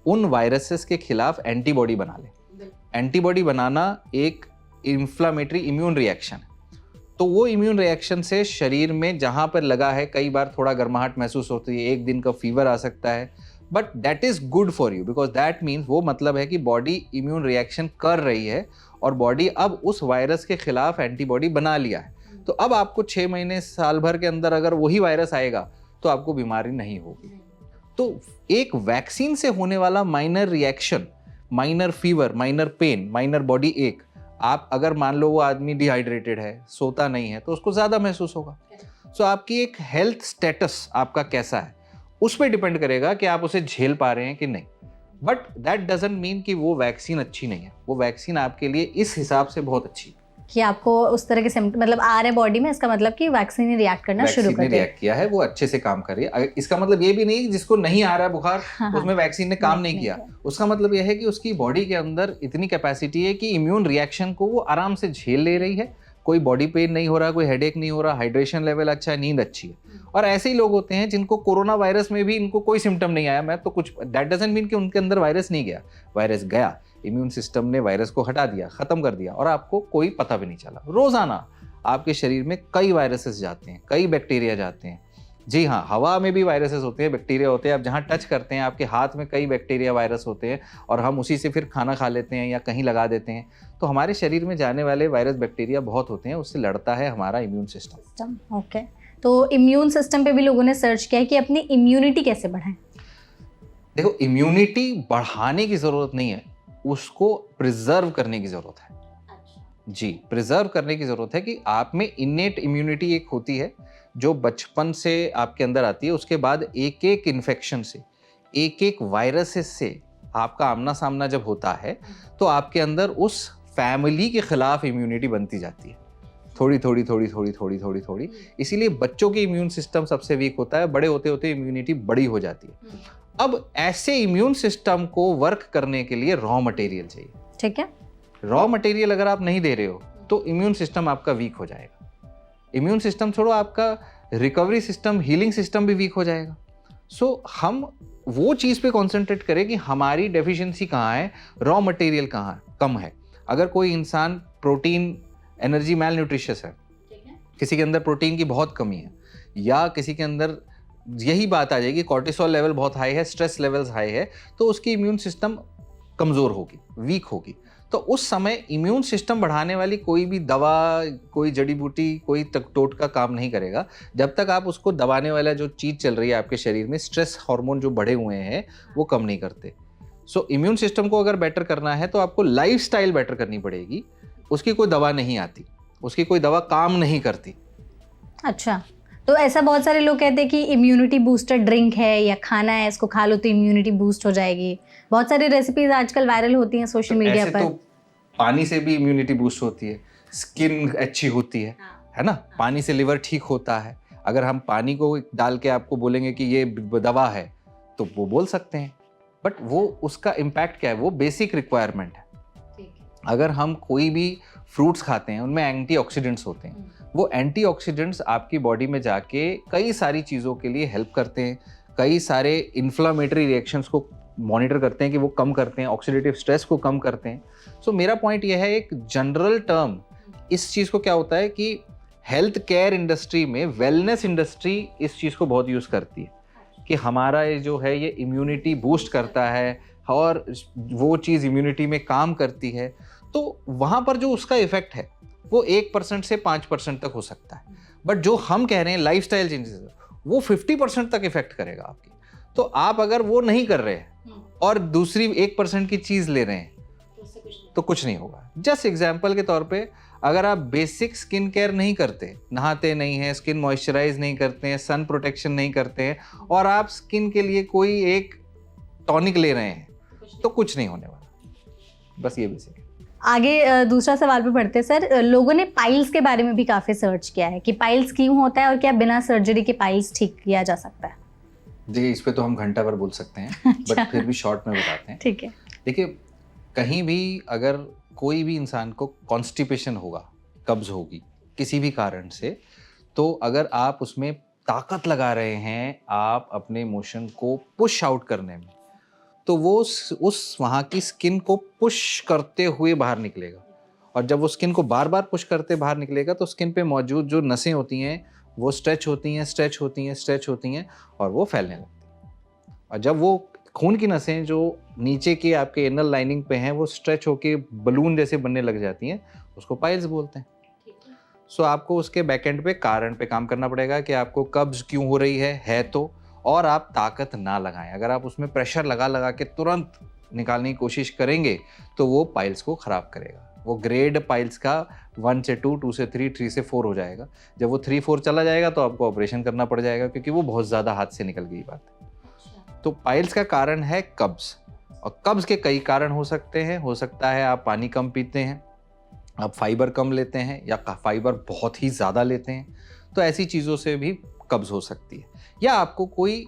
उन वायरसेस के खिलाफ एंटीबॉडी बना ले। एंटीबॉडी बनाना एक इन्फ्लामेटरी इम्यून रिएक्शन है। तो वो इम्यून रिएक्शन से शरीर में जहां पर लगा है, कई बार थोड़ा गर्माहट महसूस होती है, 1 दिन का फीवर आ सकता है, but that is good for you, because that means, वो मतलब है कि बॉडी इम्यून रिएक्शन कर रही है और बॉडी अब उस वायरस के खिलाफ एंटीबॉडी बना लिया है। तो अब आपको 6 महीने, साल भर के अंदर अगर वही वायरस आएगा तो आपको बीमारी नहीं होगी। तो एक वैक्सीन से होने वाला minor reaction, minor fever, minor pain, minor body ache, आप अगर मान लो वो आदमी डिहाइड्रेटेड है, सोता नहीं है, तो उसको ज्यादा महसूस होगा। सो आपकी एक हेल्थ स्टेटस आपका कैसा है उस पर डिपेंड करेगा कि आप उसे झेल पा रहे हैं कि नहीं। बट दैट डजंट मीन कि वो वैक्सीन अच्छी नहीं है। वो वैक्सीन आपके लिए इस हिसाब से बहुत अच्छी है कि आपको उस तरह के सिम्टम मतलब आ रहे बॉडी में, इसका मतलब कि वैक्सीन ने रिएक्ट करना शुरू कर दिया, रिएक्ट किया है, वो अच्छे से काम कर रही है। इसका मतलब ये भी नहीं कि जिसको नहीं आ रहा है बुखार, उसमें वैक्सीन ने काम नहीं किया। उसका मतलब यह है कि उसकी बॉडी के अंदर इतनी कैपेसिटी है कि इम्यून रिएक्शन को वो आराम से झेल ले रही है, कोई बॉडी पेन नहीं हो रहा, कोई हेडेक नहीं हो रहा, हाइड्रेशन लेवल अच्छा है, नींद अच्छी है। और ऐसे ही लोग होते हैं जिनको कोरोना वायरस में भी इनको कोई सिम्टम नहीं आया, मैं तो कुछ, दैट डजंट मीन कि उनके अंदर वायरस नहीं गया। वायरस गया, इम्यून सिस्टम ने वायरस को हटा दिया, खत्म कर दिया, और आपको कोई पता भी नहीं चला। रोजाना आपके शरीर में कई वायरसेस जाते हैं, कई बैक्टीरिया जाते हैं। जी हाँ, हवा में भी वायरसेस होते हैं, बैक्टीरिया होते हैं। आप जहाँ टच करते हैं, आपके हाथ में कई बैक्टीरिया वायरस होते हैं, और हम उसी से फिर खाना खा लेते हैं या कहीं लगा देते हैं। तो हमारे शरीर में जाने वाले वायरस बैक्टीरिया बहुत होते हैं, उससे लड़ता है हमारा इम्यून सिस्टम। ओके, तो इम्यून सिस्टम पे भी लोगों ने सर्च किया है कि अपनी इम्यूनिटी कैसे बढ़ाएं। देखो, इम्यूनिटी बढ़ाने की जरूरत नहीं है, उसको प्रिजर्व करने की जरूरत है। जी, प्रिजर्व करने की जरूरत है कि आप में इनेट इम्यूनिटी एक होती है जो बचपन से आपके अंदर आती है। उसके बाद एक एक इन्फेक्शन से, एक एक वायरसेस से आपका आमना सामना जब होता है तो आपके अंदर उस फैमिली के खिलाफ इम्यूनिटी बनती जाती है, थोड़ी थोड़ी थोड़ी थोड़ी थोड़ी थोड़ी थोड़ी। इसीलिए बच्चों की इम्यून सिस्टम सबसे वीक होता है, बड़े होते होते इम्यूनिटी बड़ी हो जाती है। अब ऐसे इम्यून सिस्टम को वर्क करने के लिए रॉ मटेरियल चाहिए। ठीक है, रॉ मटेरियल अगर आप नहीं दे रहे हो तो इम्यून सिस्टम आपका वीक हो जाएगा। इम्यून सिस्टम छोड़ो, आपका रिकवरी सिस्टम, हीलिंग सिस्टम भी वीक हो जाएगा। सो हम वो चीज़ पे कॉन्सेंट्रेट करें कि हमारी डेफिशिएंसी कहाँ है, रॉ मटेरियल कहाँ कम है। अगर कोई इंसान प्रोटीन एनर्जी मैल न्यूट्रिशियस है, किसी के अंदर प्रोटीन की बहुत कमी है, या किसी के अंदर यही बात आ जाएगी कोर्टिसोल लेवल बहुत हाई है, स्ट्रेस लेवल्स हाई है, तो उसकी इम्यून सिस्टम कमज़ोर होगी, वीक होगी। तो उस समय इम्यून सिस्टम बढ़ाने वाली कोई भी दवा, कोई जड़ी बूटी, कोई टोटका काम नहीं करेगा जब तक आप उसको दबाने वाला जो चीज़ चल रही है आपके शरीर में, स्ट्रेस हार्मोन जो बढ़े हुए हैं, वो कम नहीं करते। सो इम्यून सिस्टम को अगर बेटर करना है तो आपको लाइफस्टाइल बेटर करनी पड़ेगी। उसकी कोई दवा नहीं आती, उसकी कोई दवा काम नहीं करती। अच्छा, तो ऐसा बहुत सारे लोग कहते हैं कि इम्यूनिटी बूस्टर ड्रिंक है या खाना है, इसको खा लो तो इम्यूनिटी बूस्ट हो जाएगी। बहुत सारी रेसिपीज आजकल वायरल होती हैं सोशल मीडिया पर। तो पानी से भी इम्यूनिटी बूस्ट होती है, स्किन अच्छी होती है ना, पानी से लिवर ठीक होता है। अगर हम पानी को डाल के आपको बोलेंगे कि ये दवा है तो वो बोल सकते हैं, बट वो उसका इम्पैक्ट क्या है, वो बेसिक रिक्वायरमेंट है। अगर हम कोई भी फ्रूट्स खाते हैं उनमें एंटीऑक्सीडेंट्स होते हैं, वो एंटीऑक्सीडेंट्स आपकी बॉडी में जाके कई सारी चीज़ों के लिए हेल्प करते हैं, कई सारे इन्फ्लामेटरी रिएक्शंस को मॉनिटर करते हैं कि वो कम करते हैं, ऑक्सीडेटिव स्ट्रेस को कम करते हैं। सो मेरा पॉइंट यह है, एक जनरल टर्म इस चीज को क्या होता है कि हेल्थ केयर इंडस्ट्री में, वेलनेस इंडस्ट्री इस चीज को बहुत यूज करती है कि हमारा ये जो है ये इम्यूनिटी बूस्ट करता है और वो चीज इम्यूनिटी में काम करती है। तो वहां पर जो उसका इफेक्ट है वो 1% से 5% तक हो सकता है, बट जो हम कह रहे हैं लाइफस्टाइल चेंजेस वो 50% तक इफेक्ट करेगा आपकी। तो आप अगर वो नहीं कर रहे हैं और दूसरी 1% की चीज ले रहे हैं तो कुछ नहीं होगा। जस्ट एग्जाम्पल के तौर पे, अगर आप बेसिक स्किन केयर नहीं करते, नहाते नहीं हैं, स्किन मॉइस्चराइज नहीं करते हैं, सन प्रोटेक्शन नहीं करते हैं, और आप स्किन के लिए कोई एक टॉनिक ले रहे हैं तो कुछ नहीं होने वाला। बस ये बेसिक है। आगे दूसरा सवाल पे पढ़ते हैं सर। लोगों ने पाइल्स के बारे में भी काफ़ी सर्च किया है कि पाइल्स क्यों होता है और क्या बिना सर्जरी के पाइल्स ठीक किया जा सकता है। जी, इस पे तो हम घंटा भर बोल सकते हैं बट फिर भी शॉर्ट में बताते हैं। ठीक है। देखिए, कहीं भी अगर कोई भी इंसान को कॉन्स्टिपेशन होगा, कब्ज होगी किसी भी कारण से, तो अगर आप उसमें ताकत लगा रहे हैं आप अपने मोशन को पुश आउट करने में, तो वो उस वहाँ की स्किन को पुश करते हुए बाहर निकलेगा, और जब वो स्किन को बार बार पुश करते बाहर निकलेगा तो स्किन पे मौजूद जो नसें होती हैं वो स्ट्रेच होती हैं, स्ट्रेच होती हैं, स्ट्रेच होती हैं, और वो फैलने लगती हैं। और जब वो खून की नसें जो नीचे के आपके एनल लाइनिंग पे हैं वो स्ट्रेच होके बलून जैसे बनने लग जाती हैं, उसको पाइल्स बोलते हैं। सो आपको उसके बैकएंड पे कारण पे काम करना पड़ेगा कि आपको कब्ज क्यों हो रही है तो, और आप ताकत ना लगाएं। अगर आप उसमें प्रेशर लगा लगा के तुरंत निकालने की कोशिश करेंगे तो वो पाइल्स को खराब करेगा। वो ग्रेड पाइल्स का 1 से 2, 2 से 3, 3 से 4 हो जाएगा। जब वो 3-4 चला जाएगा तो आपको ऑपरेशन करना पड़ जाएगा, क्योंकि वो बहुत ज़्यादा हाथ से निकल गई बात है। तो पाइल्स का कारण है कब्ज, और कब्ज के कई कारण हो सकते हैं। हो सकता है आप पानी कम पीते हैं, आप फाइबर कम लेते हैं, या फाइबर बहुत ही ज़्यादा लेते हैं, तो ऐसी चीज़ों से भी कब्ज हो सकती है। या आपको कोई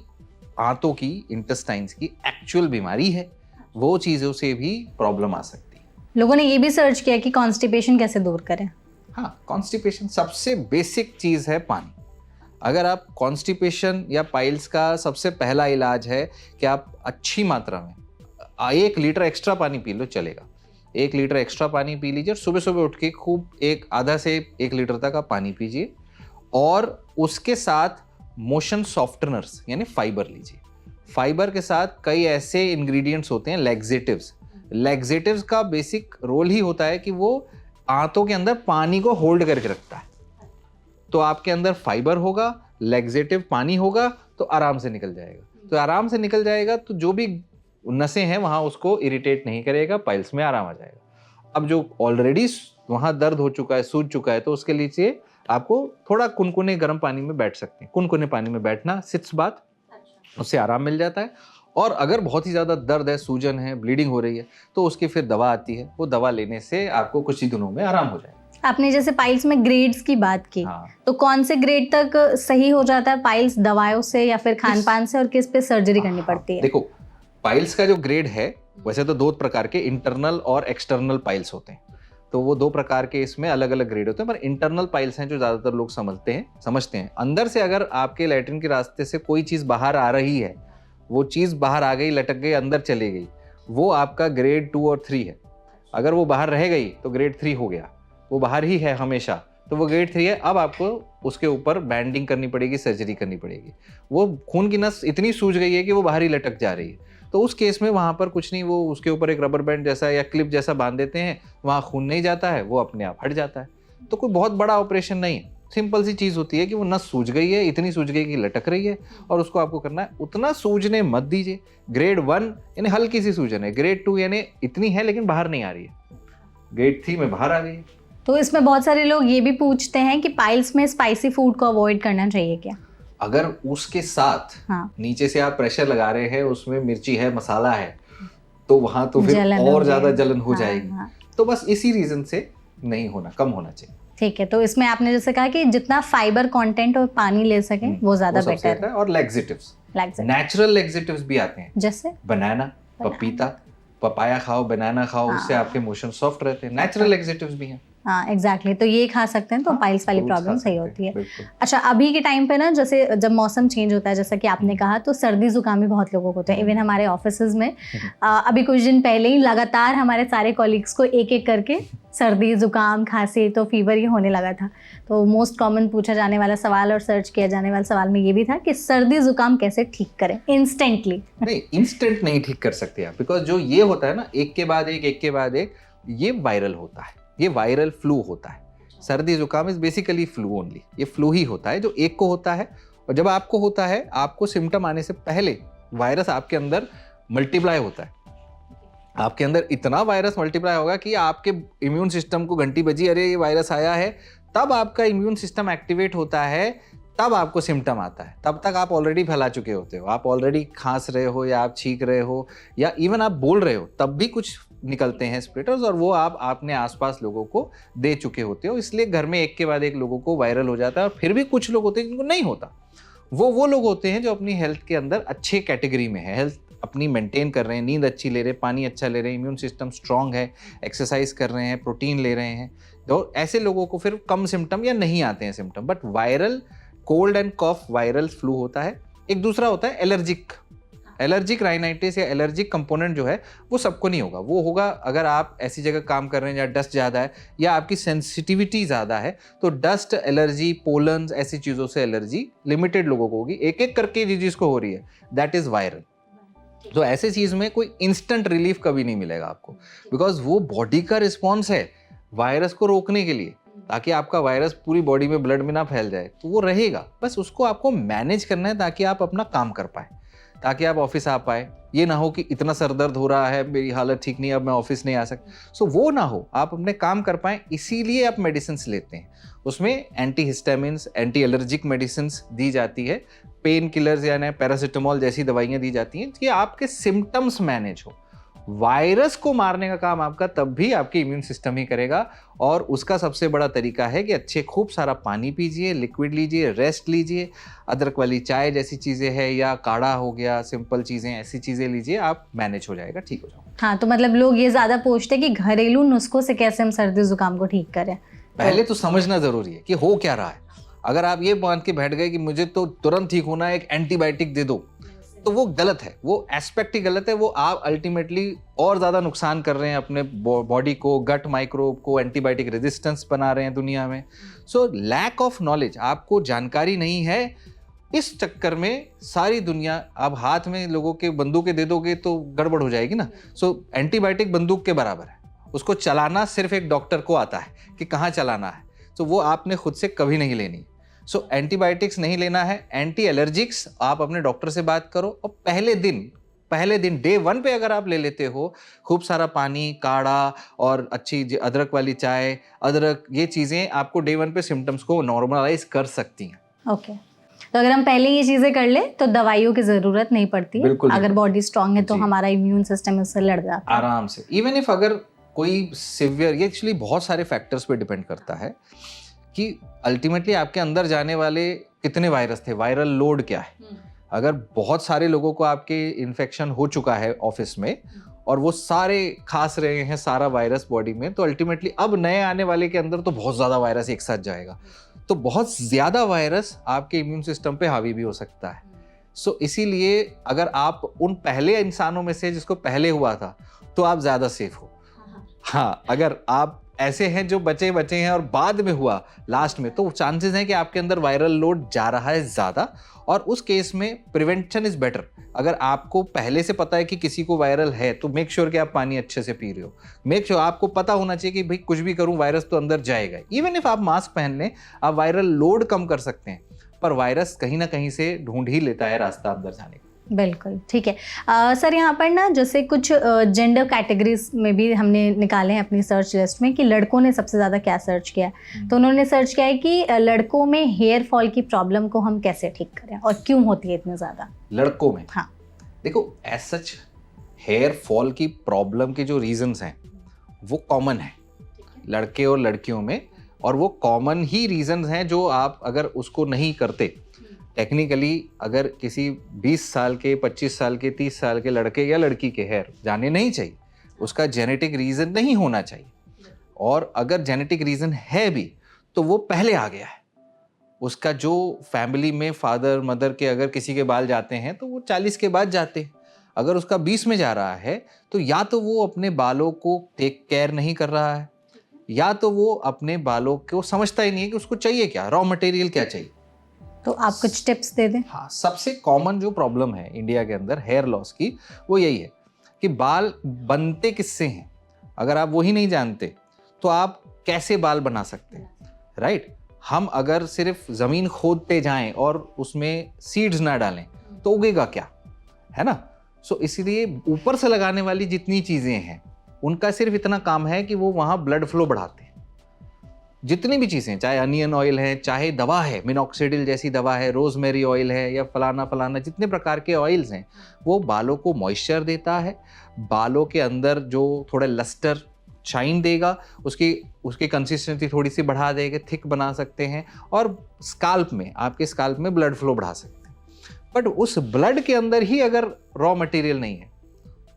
आंतों की, इंटेस्टाइन्स की एक्चुअल बीमारी है, वो चीज़ों से भी प्रॉब्लम आ सकती है। लोगों ने ये भी सर्च किया कि कॉन्स्टिपेशन कैसे दूर करें। हाँ, कॉन्स्टिपेशन सबसे बेसिक चीज़ है पानी। अगर आप कॉन्स्टिपेशन या पाइल्स का सबसे पहला इलाज है कि आप अच्छी मात्रा में 1 लीटर एक्स्ट्रा पानी पी लो, चलेगा। 1 लीटर एक्स्ट्रा पानी पी लीजिए, सुबह सुबह उठ के खूब आधा से 1 लीटर तक आप पानी पीजिए, और उसके साथ मोशन सॉफ्टनर्स यानी फाइबर लीजिए। फाइबर के साथ कई ऐसे इंग्रेडिएंट्स होते हैं, लैक्सेटिव्स। लैक्सेटिव्स का बेसिक रोल ही होता है कि वो आंतों के अंदर पानी को होल्ड करके रखता है। तो आपके अंदर फाइबर होगा, लैक्सेटिव पानी होगा, तो आराम से निकल जाएगा। तो आराम से निकल जाएगा तो जो भी नसें हैं वहाँ उसको इरिटेट नहीं करेगा, पाइल्स में आराम आ जाएगा। अब जो ऑलरेडी वहाँ दर्द हो चुका है, सूज चुका है, तो उसके लिए आपको थोड़ा कुनकुने गर्म पानी में बैठ सकते हैं। कुनकुने पानी में बैठना सिट्स बात, उससे आराम मिल जाता है। और अगर बहुत ही ज़्यादा दर्द है, सूजन है, ब्लीडिंग हो रही है, तो उसकी फिर दवा आती है। वो दवा लेने से आपको कुछ ही दिनों में आराम हो जाएगा। आपने जैसे पाइल्स में ग्रेड्स की बात की, हाँ। तो कौन से ग्रेड तक सही हो जाता है पाइल्स, दवाओं से या फिर खान पान से, और किस पे सर्जरी करनी पड़ती है? देखो, पाइल्स का जो ग्रेड है, वैसे तो 2 प्रकार के इंटरनल और एक्सटर्नल पाइल्स होते हैं। तो वो 2 प्रकार के इसमें अलग अलग ग्रेड होते हैं, पर इंटरनल पाइल्स हैं जो ज़्यादातर लोग समझते हैं। अंदर से अगर आपके लैट्रिन के रास्ते से कोई चीज़ बाहर आ रही है, वो चीज़ बाहर आ गई, लटक गई, अंदर चली गई, वो आपका ग्रेड 2 और 3 है। अगर वो बाहर रह गई तो ग्रेड 3 हो गया। वो बाहर ही है हमेशा, तो वो ग्रेड 3 है। अब आपको उसके ऊपर बैंडिंग करनी पड़ेगी, सर्जरी करनी पड़ेगी। वो खून की नस इतनी सूज गई है कि वो बाहर ही लटक जा रही है, तो उस केस में वहाँ पर कुछ नहीं, वो उसके ऊपर एक रबर बैंड जैसा या क्लिप जैसा बांध देते हैं, वहाँ खून नहीं जाता है, वो अपने आप हट जाता है। तो कोई बहुत बड़ा ऑपरेशन नहीं है, सिंपल सी चीज़ होती है कि वो नस सूज गई है, इतनी सूज गई कि लटक रही है, और उसको आपको करना है। उतना सूजने मत दीजिए। ग्रेड 1 यानी हल्की सी सूजन है, ग्रेड 2 यानी इतनी है लेकिन बाहर नहीं आ रही है, ग्रेड 3 में बाहर आ गई है। तो इसमें बहुत सारे लोग ये भी पूछते हैं कि पाइल्स में स्पाइसी फूड को अवॉइड करना चाहिए क्या? अगर उसके साथ नीचे से आप प्रेशर लगा रहे हैं, उसमें मिर्ची है, मसाला है, तो वहां तो फिर और ज्यादा जलन हो जाएगी। तो बस इसी रीजन से नहीं होना, कम होना चाहिए। ठीक है, तो इसमें आपने जैसे कहा कि जितना फाइबर कंटेंट और पानी ले सके वो ज्यादा बेटर है। और लैक्सेटिव्स, नेचुरल लैक्सेटिव्स भी आते हैं, जैसे बनाना, पपीता, पपाया खाओ, बनाना खाओ, उससे आपके मोशन सॉफ्ट रहते हैं। नेचुरल लैक्सेटिव्स भी हैं। हाँ एग्जैक्टली, तो ये खा सकते हैं तो पाइल्स वाली fruits खा प्रॉब्लम सकते सही हैं, होती है। बिल्कुल। अच्छा, अभी के टाइम पे ना, जैसे जब मौसम चेंज होता है, जैसा कि आपने कहा, तो सर्दी जुकाम भी बहुत लोगों को होता है। इवन हमारे ऑफिसेज में अभी कुछ दिन पहले ही लगातार हमारे सारे कॉलीग्स को एक एक करके सर्दी जुकाम खांसी तो फीवर ही होने लगा था। तो मोस्ट कॉमन पूछा जाने वाला सवाल और सर्च किया जाने वाला सवाल में ये भी था कि सर्दी जुकाम कैसे ठीक करें इंस्टेंटली। नहीं, इंस्टेंट नहीं ठीक कर सकते आप, बिकॉज जो ये होता है ना, एक के बाद एक, ये वायरल होता है, ये वायरल फ्लू होता है। सर्दी जुकाम इज बेसिकली फ्लू ओनली, ये फ्लू ही होता है जो एक को होता है। और जब आपको होता है, आपको सिम्टम आने से पहले वायरस आपके अंदर मल्टीप्लाई होता है। आपके अंदर इतना वायरस मल्टीप्लाई होगा कि आपके इम्यून सिस्टम को घंटी बजी, अरे ये वायरस आया है, तब आपका इम्यून सिस्टम एक्टिवेट होता है, तब आपको सिम्टम आता है। तब तक आप ऑलरेडी फैला चुके होते हो, आप ऑलरेडी खांस रहे हो या आप छींक रहे हो या इवन आप बोल रहे हो, तब भी कुछ निकलते हैं स्प्लिटर्स, और वो आप अपने आसपास लोगों को दे चुके होते हो। इसलिए घर में एक के बाद एक लोगों को वायरल हो जाता है। और फिर भी कुछ लोग होते हैं जिनको नहीं होता। वो लोग होते हैं जो अपनी हेल्थ के अंदर अच्छे कैटेगरी में है, हेल्थ अपनी मेंटेन कर रहे हैं, नींद अच्छी ले रहे हैं, पानी अच्छा ले रहे हैं, इम्यून सिस्टम स्ट्रांग है, एक्सरसाइज कर रहे हैं, प्रोटीन ले रहे हैं। तो ऐसे लोगों को फिर कम सिम्टम या नहीं आते हैं symptom. But viral cold and cough viral flu होता है। एक दूसरा होता है एलर्जिक राइनाइटिस या एलर्जिक कंपोनेंट जो है, वो सबको नहीं होगा। वो होगा अगर आप ऐसी जगह काम कर रहे हैं जहाँ डस्ट ज़्यादा है या आपकी सेंसिटिविटी ज़्यादा है, तो डस्ट एलर्जी, पोलन्स, ऐसी चीज़ों से एलर्जी लिमिटेड लोगों को होगी। एक एक करके जिसको हो रही है, दैट इज़ वायरल। तो ऐसे चीज़ में कोई इंस्टेंट रिलीफ कभी नहीं मिलेगा आपको, बिकॉज वो बॉडी का रिस्पॉन्स है वायरस को रोकने के लिए, ताकि आपका वायरस पूरी बॉडी में, ब्लड में ना फैल जाए। तो वो रहेगा, बस उसको आपको मैनेज करना है ताकि आप अपना काम कर पाए, ताकि आप ऑफिस आ पाए। ये ना हो कि इतना सर दर्द हो रहा है, मेरी हालत ठीक नहीं है, अब मैं ऑफिस नहीं आ सकता। सो वो ना हो, आप अपने काम कर पाएँ, इसीलिए आप मेडिसिन लेते हैं। उसमें anti histamines, anti allergic medicine दी जाती है, पेन किलर्स यानी पैरासिटामोल जैसी दवाइयाँ दी जाती हैं कि आपके सिम्टम्स मैनेज हो। वायरस को मारने का काम आपका तब भी आपके इम्यून सिस्टम ही करेगा। और उसका सबसे बड़ा तरीका है कि अच्छे खूब सारा पानी पीजिए, लिक्विड लीजिए, रेस्ट लीजिए, अदरक वाली चाय जैसी चीज़ें हैं या काढ़ा हो गया, सिंपल चीज़ें, ऐसी चीज़ें लीजिए, आप मैनेज हो जाएगा, ठीक हो जाओगे। हाँ, तो मतलब लोग ये ज़्यादा पूछते हैं कि घरेलू नुस्खों से कैसे हम सर्दी जुकाम को ठीक करें। पहले तो समझना ज़रूरी है कि हो क्या रहा है। अगर आप ये मान के बैठ गए कि मुझे तो तुरंत ठीक होना है, एक एंटीबायोटिक दे दो, तो वो गलत है, वो एस्पेक्ट ही गलत है। वो आप अल्टीमेटली और ज़्यादा नुकसान कर रहे हैं अपने बॉडी को, गट माइक्रोब को, एंटीबायोटिक रेजिस्टेंस बना रहे हैं दुनिया में। सो लैक ऑफ नॉलेज, आपको जानकारी नहीं है, इस चक्कर में सारी दुनिया, आप हाथ में लोगों के बंदूकें दे दोगे तो गड़बड़ हो जाएगी ना। सो एंटीबायोटिक बंदूक के बराबर है, उसको चलाना सिर्फ एक डॉक्टर को आता है कि कहाँ चलाना है। तो वो आपने खुद से कभी नहीं लेनी। सो एंटीबायोटिक्स नहीं लेना है। एंटी एलर्जिक्स आप अपने डॉक्टर से बात करो, और पहले दिन डे 1 पे अगर आप ले लेते हो खूब सारा पानी, काढ़ा और अच्छी अदरक वाली चाय, अदरक, ये चीज़ें आपको डे 1 पे सिम्टम्स को नॉर्मलाइज कर सकती हैं। ओके, तो अगर हम पहले ये चीज़ें कर ले तो दवाइयों की ज़रूरत नहीं पड़ती है। अगर बॉडी स्ट्रांग है तो हमारा इम्यून सिस्टम उससे लड़ जाता है आराम से। इवन इफ अगर कोई सिवियर, ये एक्चुअली बहुत सारे फैक्टर्स पे डिपेंड करता है कि अल्टीमेटली आपके अंदर जाने वाले कितने वायरस थे, वायरल लोड क्या है। अगर बहुत सारे लोगों को आपके इन्फेक्शन हो चुका है ऑफिस में और वो सारे खांस रहे हैं सारा वायरस बॉडी में, तो अल्टीमेटली अब नए आने वाले के अंदर तो बहुत ज़्यादा वायरस एक साथ जाएगा। तो बहुत ज़्यादा वायरस आपके इम्यून सिस्टम पे हावी भी हो सकता है। सो इसीलिए अगर आप उन पहले इंसानों में से जिसको पहले हुआ था, तो आप ज़्यादा सेफ हो। हाँ, अगर आप ऐसे हैं जो बचे हैं और बाद में हुआ लास्ट में, तो चांसेस हैं कि आपके अंदर वायरल लोड जा रहा है ज़्यादा, और उस केस में प्रिवेंशन इज़ बेटर। अगर आपको पहले से पता है कि किसी को वायरल है, तो मेक श्योर कि आप पानी अच्छे से पी रहे हो। मेक श्योर, आपको पता होना चाहिए कि भाई कुछ भी करूं वायरस तो अंदर जाएगा। इवन इफ आप मास्क पहन लें, आप वायरल लोड कम कर सकते हैं, पर वायरस कहीं ना कहीं से ढूंढ ही लेता है रास्ता अंदर जाने का। बिल्कुल ठीक है। सर, यहाँ पर ना जैसे कुछ जेंडर कैटेगरीज में भी हमने निकाले हैं अपनी सर्च लिस्ट में कि लड़कों ने सबसे ज़्यादा क्या सर्च किया है। तो उन्होंने सर्च किया है कि लड़कों में हेयर फॉल की प्रॉब्लम को हम कैसे ठीक करें और क्यों होती है इतनी ज़्यादा लड़कों में। हाँ, देखो, एज सच हेयर फॉल की प्रॉब्लम के जो रीजंस हैं वो कॉमन है लड़के और लड़कियों में, और वो कॉमन ही रीजंस हैं जो आप अगर उसको नहीं करते, टेक्निकली अगर किसी 20 साल के, 25 साल के, 30 साल के लड़के या लड़की के हेयर जाने नहीं चाहिए, उसका जेनेटिक रीज़न नहीं होना चाहिए। और अगर जेनेटिक रीजन है भी तो वो पहले आ गया है। उसका जो फैमिली में फादर मदर के अगर किसी के बाल जाते हैं तो वो 40 के बाद जाते हैं। अगर उसका 20 में जा रहा है तो या तो वो अपने बालों को टेक केयर नहीं कर रहा है, या तो वो अपने बालों को समझता ही नहीं है कि उसको चाहिए क्या, रॉ मटेरियल क्या चाहिए। तो आप कुछ टिप्स दे दें। हाँ, सबसे कॉमन जो प्रॉब्लम है इंडिया के अंदर हेयर लॉस की वो यही है कि बाल बनते किससे हैं। अगर आप वही नहीं जानते तो आप कैसे बाल बना सकते हैं, राइट। हम अगर सिर्फ जमीन खोदते जाएं और उसमें सीड्स ना डालें तो उगेगा क्या, है ना। सो इसीलिए ऊपर से लगाने वाली जितनी चीजें हैं उनका सिर्फ इतना काम है कि वो वहां ब्लड फ्लो बढ़ाते हैं। जितनी भी चीजें, चाहे अनियन ऑयल है, चाहे दवा है, मिनॉक्सिडिल जैसी दवा है, रोजमेरी ऑयल है, या फलाना फलाना जितने प्रकार के ऑयल्स हैं, वो बालों को मॉइस्चर देता है, बालों के अंदर जो थोड़ा लस्टर शाइन देगा, उसकी कंसिस्टेंसी थोड़ी सी बढ़ा देगा, थिक बना सकते हैं, और स्काल्प में, आपके स्काल्प में ब्लड फ्लो बढ़ा सकते हैं। बट उस ब्लड के अंदर ही अगर रॉ मटेरियल नहीं है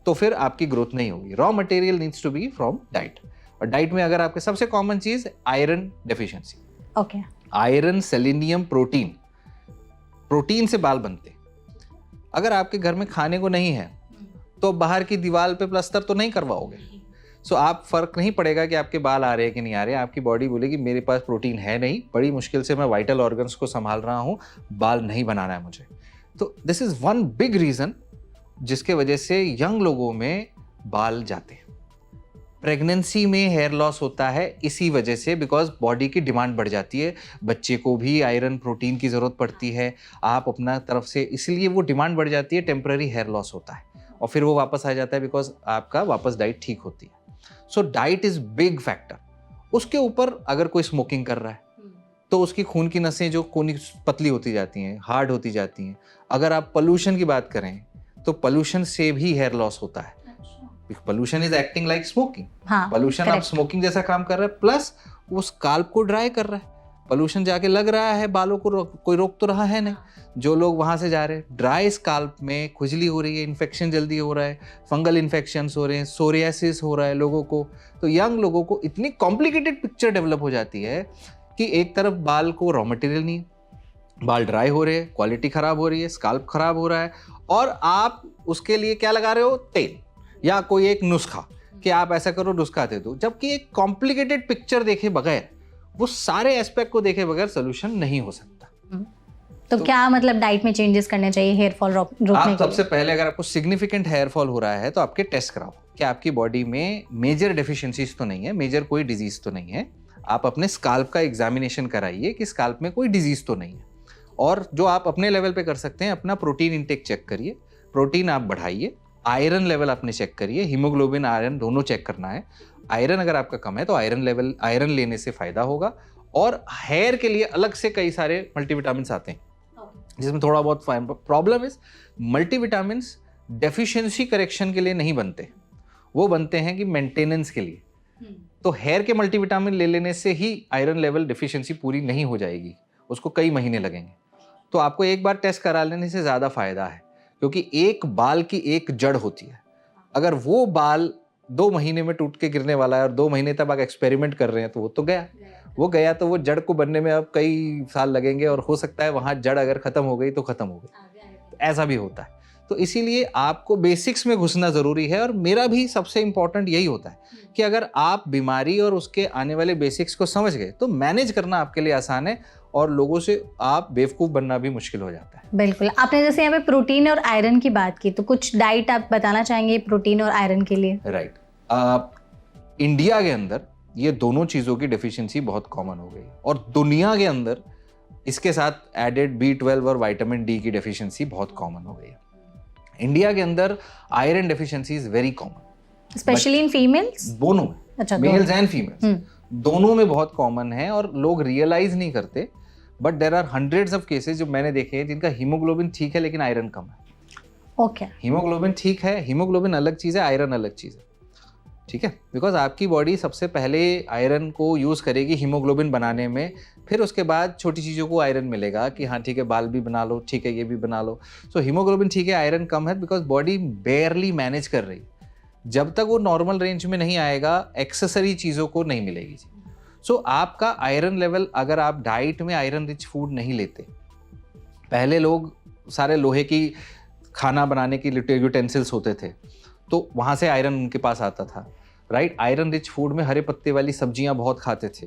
तो फिर आपकी ग्रोथ नहीं होगी। Raw material needs to be from diet. और डाइट में अगर आपके सबसे कॉमन चीज iron deficiency. Okay. Iron, selenium, protein से बाल बनते। अगर आपके घर में खाने को नहीं है तो बाहर की दीवार पे प्लास्टर तो नहीं करवाओगे। सो आप फर्क नहीं पड़ेगा कि आपके बाल आ रहे हैं कि नहीं आ रहे हैं। आपकी बॉडी बोलेगी मेरे पास प्रोटीन है नहीं, बड़ी मुश्किल से मैं वाइटल ऑर्गन्स को संभाल रहा हूँ, बाल नहीं बनाना है मुझे। तो this is one big reason जिसके वजह से यंग लोगों में बाल जाते हैं। प्रेगनेंसी में हेयर लॉस होता है इसी वजह से, बिकॉज बॉडी की डिमांड बढ़ जाती है, बच्चे को भी आयरन प्रोटीन की ज़रूरत पड़ती है, आप अपना तरफ से, इसलिए वो डिमांड बढ़ जाती है, टेम्पररी हेयर लॉस होता है और फिर वो वापस आ जाता है बिकॉज आपका वापस डाइट ठीक होती है। So diet is big factor. उसके ऊपर अगर कोई स्मोकिंग कर रहा है तो उसकी खून की नसें जो कोनी पतली होती जाती हैं, हार्ड होती जाती हैं। अगर आप पोल्यूशन की बात करें तो पोल्यूशन से भी हेयर लॉस होता है। Pollution is acting like smoking. Pollution आप स्मोकिंग जैसा काम कर रहा है, प्लस वो स्काल्प को ड्राई कर रहा है। पोल्यूशन जाके लग रहा है बालों को, कोई रोक तो रहा है नहीं। जो लोग वहां से जा रहे हैं, ड्राई स्काल्प में खुजली हो रही है, इन्फेक्शन जल्दी हो रहा है, फंगल इन्फेक्शंस हो रहे हैं, सोरियासिस हो रहा है लोगों को। तो यंग लोगों को इतनी कॉम्प्लिकेटेड पिक्चर डेवलप हो जाती है कि एक तरफ बाल को रॉ मटेरियल नहीं, बाल ड्राई हो रहे हैं, क्वालिटी खराब हो रही है, स्काल्प खराब हो रहा है, और आप उसके लिए क्या लगा रहे हो, तेल या कोई एक नुस्खा कि आप ऐसा करो, नुस्खा दे दो। जबकि एक कॉम्प्लिकेटेड पिक्चर देखे बगैर, वो सारे एस्पेक्ट को देखे बगैर सोल्यूशन नहीं हो सकता। तो क्या मतलब डाइट में चेंजेस करने चाहिए हेयर फॉल रोकने के लिए? सबसे पहले अगर आपको सिग्निफिकेंट हेयर फॉल हो रहा है तो आपके टेस्ट कराओ कि आपकी बॉडी में मेजर डेफिशिएंसीज तो नहीं है, मेजर कोई डिजीज तो नहीं है। आप अपने स्काल्प का एग्जामिनेशन कराइए कि स्काल्प में कोई डिजीज तो नहीं है। और जो आप अपने लेवल पे कर सकते हैं, अपना प्रोटीन इंटेक चेक करिए, प्रोटीन आप बढ़ाइए, आयरन लेवल आपने चेक करिए, हीमोग्लोबिन आयरन दोनों चेक करना है। आयरन अगर आपका कम है तो आयरन लेने से फायदा होगा। और हेयर के लिए अलग से कई सारे मल्टीविटामिन आते हैं जिसमें थोड़ा बहुत problem is multivitamin deficiency correction के लिए नहीं बनते, वो बनते हैं कि मेंटेनेंस के लिए। तो हेयर के मल्टीविटामिन ले लेने से ही आयरन लेवल डेफिशिएंसी पूरी नहीं हो जाएगी, उसको कई महीने लगेंगे। तो आपको एक बार टेस्ट करा लेने से ज़्यादा फायदा है, क्योंकि एक बाल की एक जड़ होती है। अगर वो बाल 2 महीने में टूट के गिरने वाला है और 2 महीने तक आप एक्सपेरिमेंट कर रहे हैं तो वो तो गया, वो गया। तो वो जड़ को बनने में अब कई साल लगेंगे और हो सकता है वहाँ जड़ अगर खत्म हो गई तो खत्म हो गई। तो ऐसा भी होता है। तो इसीलिए आपको बेसिक्स में घुसना ज़रूरी है। और मेरा भी सबसे इम्पोर्टेंट यही होता है कि अगर आप बीमारी और उसके आने वाले बेसिक्स को समझ गए तो मैनेज करना आपके लिए आसान है और लोगों से आप बेवकूफ़ बनना भी मुश्किल हो जाता है। बिल्कुल। आपने जैसे यहाँ पे प्रोटीन और आयरन की बात की, तो कुछ डाइट आप बताना चाहेंगे प्रोटीन और आयरन के लिए? राइट। इंडिया के अंदर ये दोनों चीज़ों की डेफिशिएंसी बहुत कॉमन हो गई और दुनिया के अंदर इसके साथ एडेड B12 और विटामिन डी की डेफिशिएंसी बहुत कॉमन हो गई है। इंडिया के अंदर iron deficiency is very common, specially in females, दोनों में। अच्छा, मेल्स एंड फीमेल्स दोनों में बहुत कॉमन है और लोग रियलाइज नहीं करते। But there are hundreds of cases जो मैंने देखे हैं जिनका हीमोग्लोबिन ठीक है लेकिन आयरन कम है। ओके। हीमोग्लोबिन ठीक है, हीमोग्लोबिन अलग चीज़ है, आयरन अलग चीज़ है, ठीक है। बिकॉज आपकी बॉडी सबसे पहले आयरन को यूज़ करेगी हीमोग्लोबिन बनाने में, फिर उसके बाद छोटी चीज़ों को आयरन मिलेगा कि हाँ ठीक है बाल भी बना लो, ठीक है ये भी बना लो। सो हीमोग्लोबिन ठीक है, आयरन कम है बिकॉज बॉडी बेयरली मैनेज कर रही। जब तक वो नॉर्मल रेंज में नहीं आएगा एक्सेसरी चीज़ों को नहीं मिलेगी जी। सो आपका आयरन लेवल, अगर आप डाइट में आयरन रिच फूड नहीं लेते, पहले लोग सारे लोहे की खाना बनाने की यूटेंसिल्स होते थे, तो वहाँ से आयरन उनके पास आता था, राइट। आयरन रिच फूड में हरे पत्ते वाली सब्जियां बहुत खाते थे,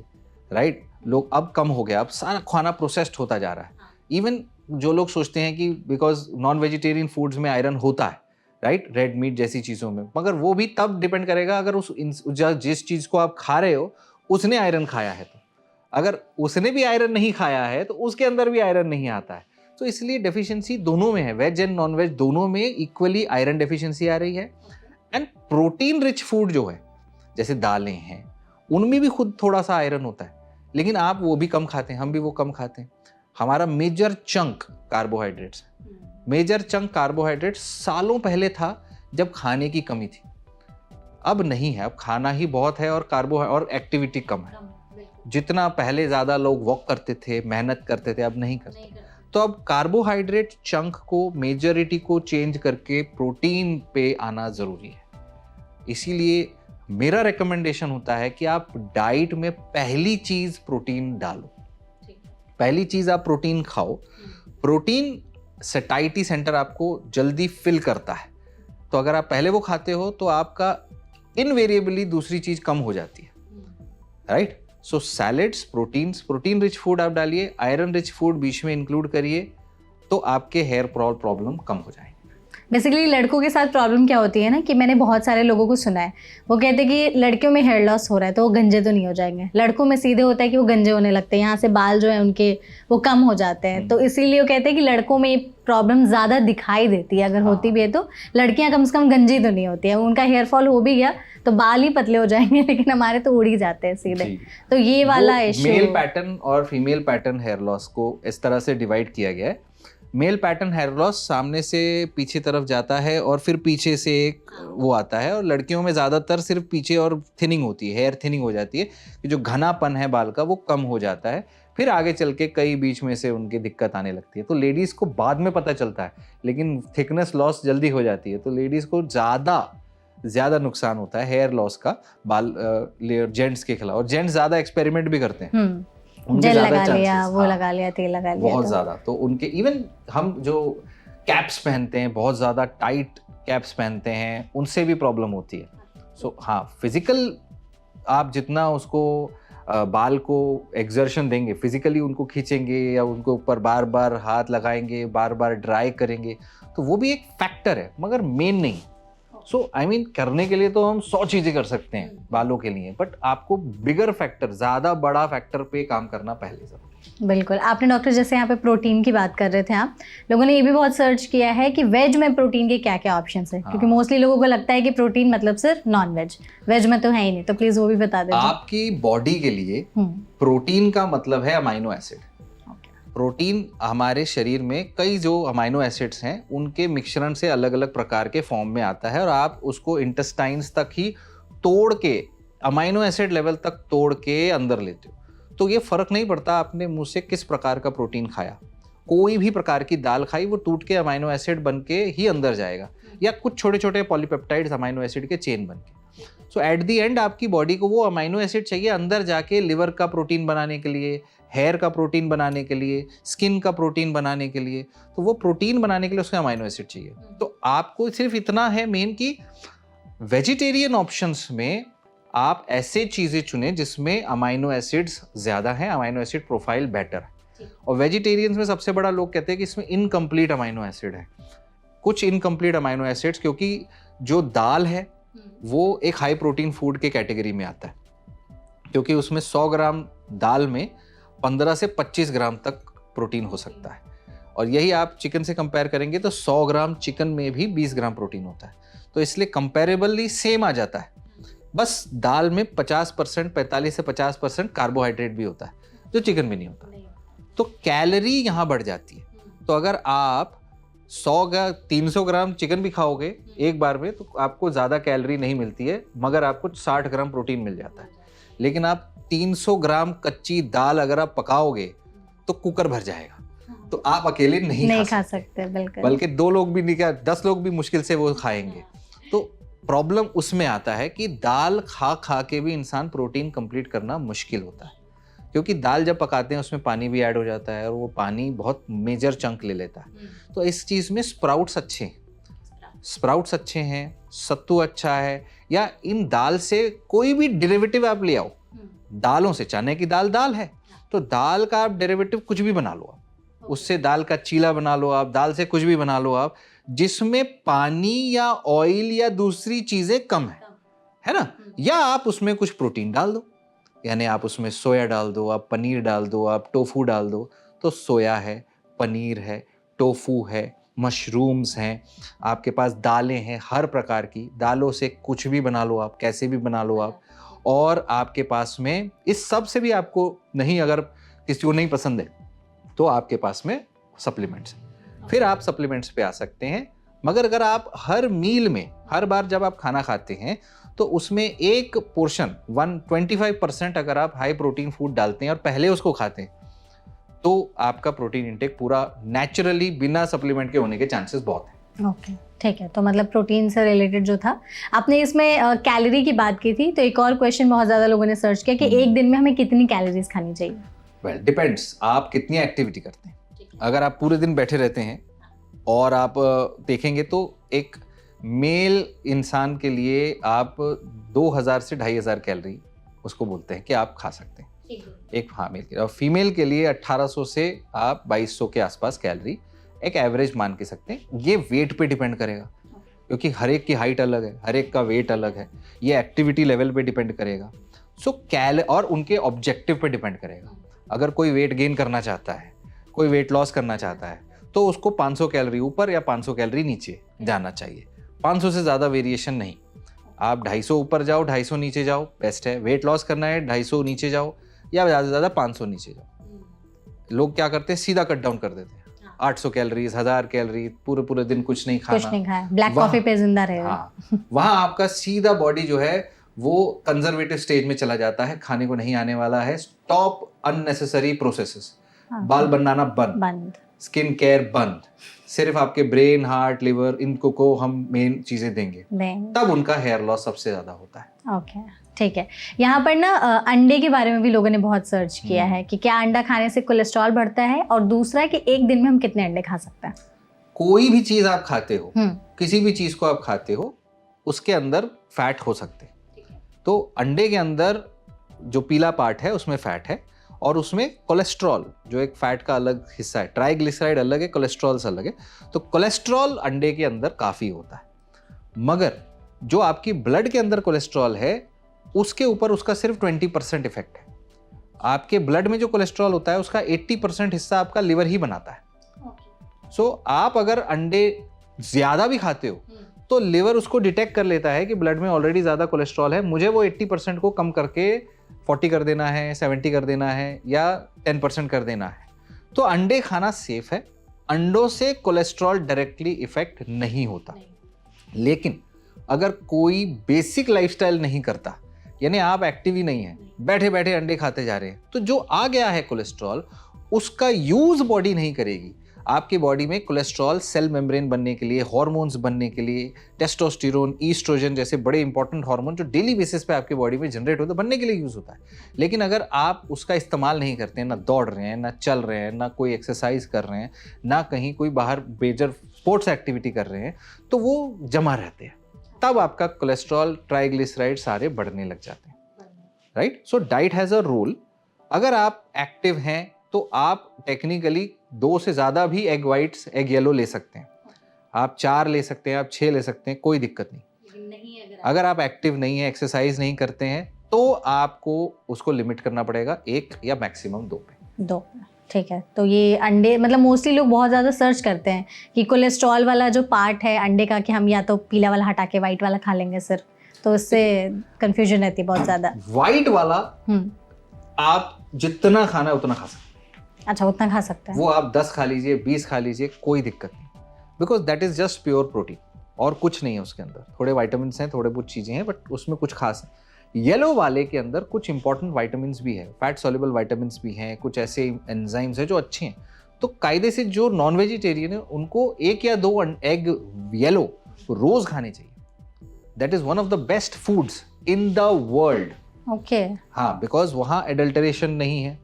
राइट। लोग अब कम हो गया, अब सारा खाना प्रोसेस्ड होता जा रहा है। इवन जो लोग सोचते हैं कि बिकॉज नॉन वेजिटेरियन फूड्स में आयरन होता है, राइट, रेड मीट जैसी चीज़ों में, मगर वो भी तब डिपेंड करेगा अगर जिस चीज़ को आप खा रहे हो उसने आयरन खाया है। तो अगर उसने भी आयरन नहीं खाया है तो उसके अंदर भी आयरन नहीं आता है। तो इसलिए डेफिशिएंसी दोनों में है, वेज एंड नॉन वेज दोनों में इक्वली आयरन डेफिशिएंसी आ रही है। एंड प्रोटीन रिच फूड जो है, जैसे दालें हैं, उनमें भी खुद थोड़ा सा आयरन होता है, लेकिन आप वो भी कम खाते हैं, हम भी वो कम खाते हैं। हमारा major chunk carbohydrates, major chunk carbohydrates सालों पहले था जब खाने की कमी थी, अब नहीं है। अब खाना ही बहुत है और और एक्टिविटी कम है। जितना पहले ज़्यादा लोग वॉक करते थे, मेहनत करते थे, अब नहीं करते। तो अब कार्बोहाइड्रेट चंक को, मेजॉरिटी को चेंज करके प्रोटीन पे आना ज़रूरी है। इसीलिए मेरा रिकमेंडेशन होता है कि आप डाइट में पहली चीज़ प्रोटीन डालो, पहली चीज़ आप प्रोटीन खाओ। प्रोटीन सैटिस्फैक्टी सेंटर आपको जल्दी फिल करता है, तो अगर आप पहले वो खाते हो तो आपका इनवेरिएबली दूसरी चीज़ कम हो जाती है, राइट। सो सैलेड्स, प्रोटीन रिच फूड आप डालिए, आयरन रिच फूड बीच में इंक्लूड करिए, तो आपके हेयर प्रॉब्लम कम हो जाएंगे। बेसिकली लड़कों के साथ प्रॉब्लम क्या होती है ना, कि मैंने बहुत सारे लोगों को सुना है, वो कहते हैं कि लड़कियों में हेयर लॉस हो रहा है तो वो गंजे तो नहीं हो जाएंगे। लड़कों में सीधे होता है कि वो गंजे होने लगते हैं, यहाँ से बाल जो है उनके वो कम हो जाते हैं। तो इसीलिए वो कहते हैं कि लड़कों में ये प्रॉब्लम ज़्यादा दिखाई देती है, अगर होती भी है तो लड़कियाँ कम से कम गंजी तो नहीं होती है। उनका हेयर फॉल हो भी गया तो बाल ही पतले हो जाएंगे, लेकिन हमारे तो उड़ ही जाते हैं सीधे। तो ये वाला इशू, मेल पैटर्न और फीमेल पैटर्न हेयर लॉस को इस तरह से डिवाइड किया गया है। मेल पैटर्न हेयर लॉस सामने से पीछे तरफ जाता है और फिर पीछे से एक वो आता है, और लड़कियों में ज़्यादातर सिर्फ पीछे और थिनिंग होती है, हेयर थिनिंग हो जाती है, कि जो घनापन है बाल का वो कम हो जाता है। फिर आगे चल के कई बीच में से उनकी दिक्कत आने लगती है। तो लेडीज़ को बाद में पता चलता है, लेकिन थिकनेस लॉस जल्दी हो जाती है, तो लेडीज़ को ज़्यादा नुकसान होता है हेयर लॉस का बाल जेंट्स के खिलाफ। और जेंट्स ज़्यादा एक्सपेरिमेंट भी करते हैं, जेल लगा लिया, वो लगा लिया, तेल लगा लिया, बहुत ज़्यादा। तो उनके इवन हम जो कैप्स पहनते हैं, बहुत ज़्यादा टाइट कैप्स पहनते हैं, उनसे भी प्रॉब्लम होती है। सो हाँ, फिजिकल आप जितना उसको बाल को एक्सर्शन देंगे, फिजिकली उनको खींचेंगे या उनको ऊपर बार बार हाथ लगाएंगे, बार बार ड्राई करेंगे, तो वो भी एक फैक्टर है, मगर मेन नहीं। सो आई मीन करने के लिए तो हम 100 चीज़ें कर सकते हैं बालों के लिए, बट आपको बिगर फैक्टर, ज़्यादा बड़ा फैक्टर पे काम करना पहले ज़रूरी है। बिल्कुल। आपने डॉक्टर जैसे यहाँ पे प्रोटीन की बात कर रहे थे, आप लोगों ने ये भी बहुत सर्च किया है कि वेज में प्रोटीन के क्या क्या ऑप्शंस है, क्योंकि मोस्टली लोगों को लगता है कि प्रोटीन मतलब सिर्फ नॉन वेज, वेज में तो है ही नहीं। तो प्लीज़ वो भी बता दीजिए। आपकी बॉडी के लिए प्रोटीन का मतलब है अमाइनो एसिड। प्रोटीन हमारे शरीर में कई जो अमाइनो एसिड्स हैं उनके मिश्रण से अलग अलग प्रकार के फॉर्म में आता है, और आप उसको इंटेस्टाइन्स तक ही तोड़ के, अमाइनो एसिड लेवल तक तोड़ के अंदर लेते हो। तो ये फर्क नहीं पड़ता आपने मुंह से किस प्रकार का प्रोटीन खाया, कोई भी प्रकार की दाल खाई वो टूट के अमाइनो एसिड बन के ही अंदर जाएगा, या कुछ छोटे छोटे पॉलीपेप्टाइड्स अमाइनो एसिड के चेन बन के। सो एट दी एंड आपकी बॉडी को वो अमाइनो एसिड चाहिए अंदर जाके, लिवर का प्रोटीन बनाने के लिए, हेयर का प्रोटीन बनाने के लिए, स्किन का प्रोटीन बनाने के लिए। तो वो प्रोटीन बनाने के लिए उसका अमाइनो एसिड चाहिए। तो आपको सिर्फ इतना है मेन कि वेजिटेरियन ऑप्शंस में आप ऐसे चीज़ें चुनें जिसमें अमाइनो एसिड्स ज़्यादा हैं, अमाइनो एसिड प्रोफाइल बेटर है। और वेजिटेरियंस में सबसे बड़ा लोग कहते हैं कि इसमें इनकम्प्लीट अमाइनो एसिड है, कुछ इनकम्प्लीट अमाइनो एसिड्स, क्योंकि जो दाल है वो एक हाई प्रोटीन फूड के कैटेगरी में आता है, क्योंकि उसमें 100 ग्राम दाल में 15 से 25 ग्राम तक प्रोटीन हो सकता है। और यही आप चिकन से कंपेयर करेंगे तो 100 ग्राम चिकन में भी 20 ग्राम प्रोटीन होता है। तो इसलिए कंपेरेबली सेम आ जाता है, बस दाल में 50%, 45 से 50% कार्बोहाइड्रेट भी होता है, जो चिकन में नहीं होता। तो कैलोरी यहाँ बढ़ जाती है। तो अगर आप 300 ग्राम चिकन भी खाओगे एक बार में तो आपको ज़्यादा कैलोरी नहीं मिलती है, मगर आपको 60 ग्राम प्रोटीन मिल जाता है। लेकिन आप 300 ग्राम कच्ची दाल अगर आप पकाओगे तो कुकर भर जाएगा, तो आप अकेले नहीं खा सकते। बिल्कुल। बल्कि 2 लोग भी नहीं, क्या 10 लोग भी मुश्किल से वो खाएंगे। तो प्रॉब्लम उसमें आता है कि दाल खा खा के भी इंसान प्रोटीन कंप्लीट करना मुश्किल होता है, क्योंकि दाल जब पकाते हैं उसमें पानी भी ऐड हो जाता है और वो पानी बहुत मेजर चंक ले लेता है। तो इस चीज़ में स्प्राउट्स अच्छे हैं, सत्तू अच्छा है, या इन दाल से कोई भी डेरिवेटिव आप ले आओ। दालों से, चने की दाल है तो दाल का आप डेरिवेटिव कुछ भी बना लो, आप उससे दाल का चीला बना लो, आप दाल से कुछ भी बना लो आप, जिसमें पानी या ऑयल या दूसरी चीजें कम है ना, या आप उसमें कुछ प्रोटीन डाल दो, यानी आप उसमें सोया डाल दो, आप पनीर डाल दो, आप टोफू डाल दो। तो सोया है, पनीर है, टोफू है, मशरूम्स हैं, आपके पास दालें हैं, हर प्रकार की दालों से कुछ भी बना लो आप, कैसे भी बना लो आप। और आपके पास में इस सब से भी आपको नहीं, अगर किसी को नहीं पसंद है तो आपके पास में सप्लीमेंट्स हैं, फिर आप सप्लीमेंट्स पे आ सकते हैं। मगर अगर आप हर मील में, हर बार जब आप खाना खाते हैं तो उसमें एक पोर्शन 125% अगर आप हाई प्रोटीन फूड डालते हैं और पहले उसको खाते हैं तो आपका प्रोटीन इंटेक पूरा नेचुरली बिना सप्लीमेंट के होने के चांसेस बहुत हैं। ओके, ठीक है। तो मतलब प्रोटीन से रिलेटेड जो था, आपने इसमें कैलोरी की बात की थी, तो एक और क्वेश्चन बहुत ज़्यादा लोगों ने सर्च किया कि एक दिन में हमें कितनी कैलोरीज खानी चाहिए? वेल डिपेंड्स, आप कितनी एक्टिविटी करते हैं। अगर आप पूरे दिन बैठे रहते हैं और आप देखेंगे तो एक मेल इंसान के लिए आप 2000 से 2500 कैलोरी उसको बोलते हैं कि आप खा सकते हैं एक, हाँ, मेल के लिए। और फीमेल के लिए 1800 से आप 2200 के आसपास कैलोरी एक एवरेज मान के सकते हैं। ये वेट पे डिपेंड करेगा, क्योंकि हर एक की हाइट अलग है, हर एक का वेट अलग है, ये एक्टिविटी लेवल पे डिपेंड करेगा। सो और उनके ऑब्जेक्टिव पे डिपेंड करेगा। अगर कोई वेट गेन करना चाहता है, कोई वेट लॉस करना चाहता है, तो उसको 500 कैलोरी ऊपर या 500 कैलोरी नीचे जाना चाहिए। 500 से ज़्यादा वेरिएशन नहीं। आप 250 ऊपर जाओ, 250 नीचे जाओ, बेस्ट है। वेट लॉस करना है, 250 नीचे जाओ, या ज़्यादा से ज़्यादा 500 नीचे जाओ। लोग क्या करते हैं, सीधा कट डाउन कर देते हैं, 800 कैलोरीज, 1000 कैलोरी, पूरे दिन कुछ नहीं खाना, ब्लैक कॉफी पे जिंदा रहेगा। हाँ, वहाँ आपका सीधा बॉडी जो है वो कंजर्वेटिव स्टेज में चला जाता है, खाने को नहीं आने वाला है। स्टॉप अननेसेसरी प्रोसेसेस, बाल बनाना बंद, स्किन केयर बंद, सिर्फ आपके ब्रेन, हार्ट, लिवर, इनको को हम मेन चीजें देंगे, तब उनका हेयर लॉस सबसे ज्यादा होता है। ओके, ठीक है। यहाँ पर ना अंडे के बारे में भी लोगों ने बहुत सर्च किया है कि क्या अंडा खाने से कोलेस्ट्रॉल बढ़ता है, और दूसरा कि एक दिन में हम कितने अंडे खा सकते हैं? कोई भी चीज आप खाते हो, किसी भी चीज को आप खाते हो, उसके अंदर फैट हो सकते हैं। तो अंडे के अंदर जो पीला पार्ट है उसमें फैट है, और उसमें कोलेस्ट्रॉल जो एक फैट का अलग हिस्सा है, ट्राइग्लिसराइड अलग है, कोलेस्ट्रॉल से अलग है। तो कोलेस्ट्रॉल अंडे के अंदर काफ़ी होता है, मगर जो आपकी ब्लड के अंदर कोलेस्ट्रॉल है उसके ऊपर उसका सिर्फ 20% इफेक्ट है। आपके ब्लड में जो कोलेस्ट्रॉल होता है उसका 80% हिस्सा आपका लिवर ही बनाता है। सो आप अगर अंडे ज़्यादा भी खाते हो तो लिवर उसको डिटेक्ट कर लेता है कि ब्लड में ऑलरेडी ज़्यादा कोलेस्ट्रॉल है, मुझे वो 80% को कम करके 40 कर देना है, 70 कर देना है, या 10% कर देना है। तो अंडे खाना सेफ है, अंडों से कोलेस्ट्रॉल डायरेक्टली इफेक्ट नहीं होता। लेकिन अगर कोई बेसिक लाइफस्टाइल नहीं करता, यानी आप एक्टिव ही नहीं है, बैठे बैठे अंडे खाते जा रहे हैं, तो जो आ गया है कोलेस्ट्रॉल उसका यूज बॉडी नहीं करेगी। आपकी बॉडी में कोलेस्ट्रॉल सेल मेम्ब्रेन बनने के लिए, हार्मोन्स बनने के लिए, टेस्टोस्टेरोन, ईस्ट्रोजन जैसे बड़े इंपॉर्टेंट हार्मोन जो डेली बेसिस पे आपकी बॉडी में जनरेट होते हैं, बनने के लिए यूज होता है। लेकिन अगर आप उसका इस्तेमाल नहीं करते हैं, ना दौड़ रहे हैं, ना चल रहे हैं, ना कोई एक्सरसाइज कर रहे हैं, ना कहीं कोई बाहर मेजर स्पोर्ट्स एक्टिविटी कर रहे हैं, तो वो जमा रहते हैं, तब आपका कोलेस्ट्रॉल, ट्राइग्लिसराइड सारे बढ़ने लग जाते हैं। Right? So diet has a role. अगर आप एक्टिव हैं तो आप टेक्निकली 2 से ज़्यादा भी एग वाइट्स, एग येलो ले सकते हैं। आप 4 ले सकते हैं, आप 6 ले सकते हैं, कोई दिक्कत नहीं। अगर आप एक्टिव नहीं है, एक्सरसाइज नहीं करते हैं, तो आपको उसको लिमिट करना पड़ेगा 1 या मैक्सिमम 2 पे। 2, ठीक है। तो ये अंडे, मतलब मोस्टली लोग बहुत ज़्यादा सर्च करते हैं कि कोलेस्ट्रॉल वाला जो पार्ट है अंडे का, कि हम या तो पीला वाला हटा के वाइट वाला खा लेंगे सिर्फ, तो इससे कंफ्यूजन रहती है बहुत ज़्यादा। वाइट वाला आप जितना खाना है उतना खा सकते हैं। अच्छा, उतना खा सकते हैं। वो आप 10 खा लीजिए, 20 खा लीजिए, कोई दिक्कत नहीं, because that is just pure protein, और कुछ नहीं है उसके अंदर। थोड़े विटामिन हैं, थोड़े बहुत चीज़ें हैं, बट उसमें कुछ खास है। येलो वाले के अंदर कुछ इंपॉर्टेंट विटामिन भी है, फैट सॉल्युबल विटामिन भी हैं, कुछ ऐसे एंजाइम्स हैं जो अच्छे हैं। तो कायदे से जो नॉन वेजिटेरियन है उनको 1 या 2 एग येलो रोज खाने चाहिए। That is one of the best foods in the world. Okay. हाँ, बिकॉज वहाँ एडल्टरेशन नहीं है,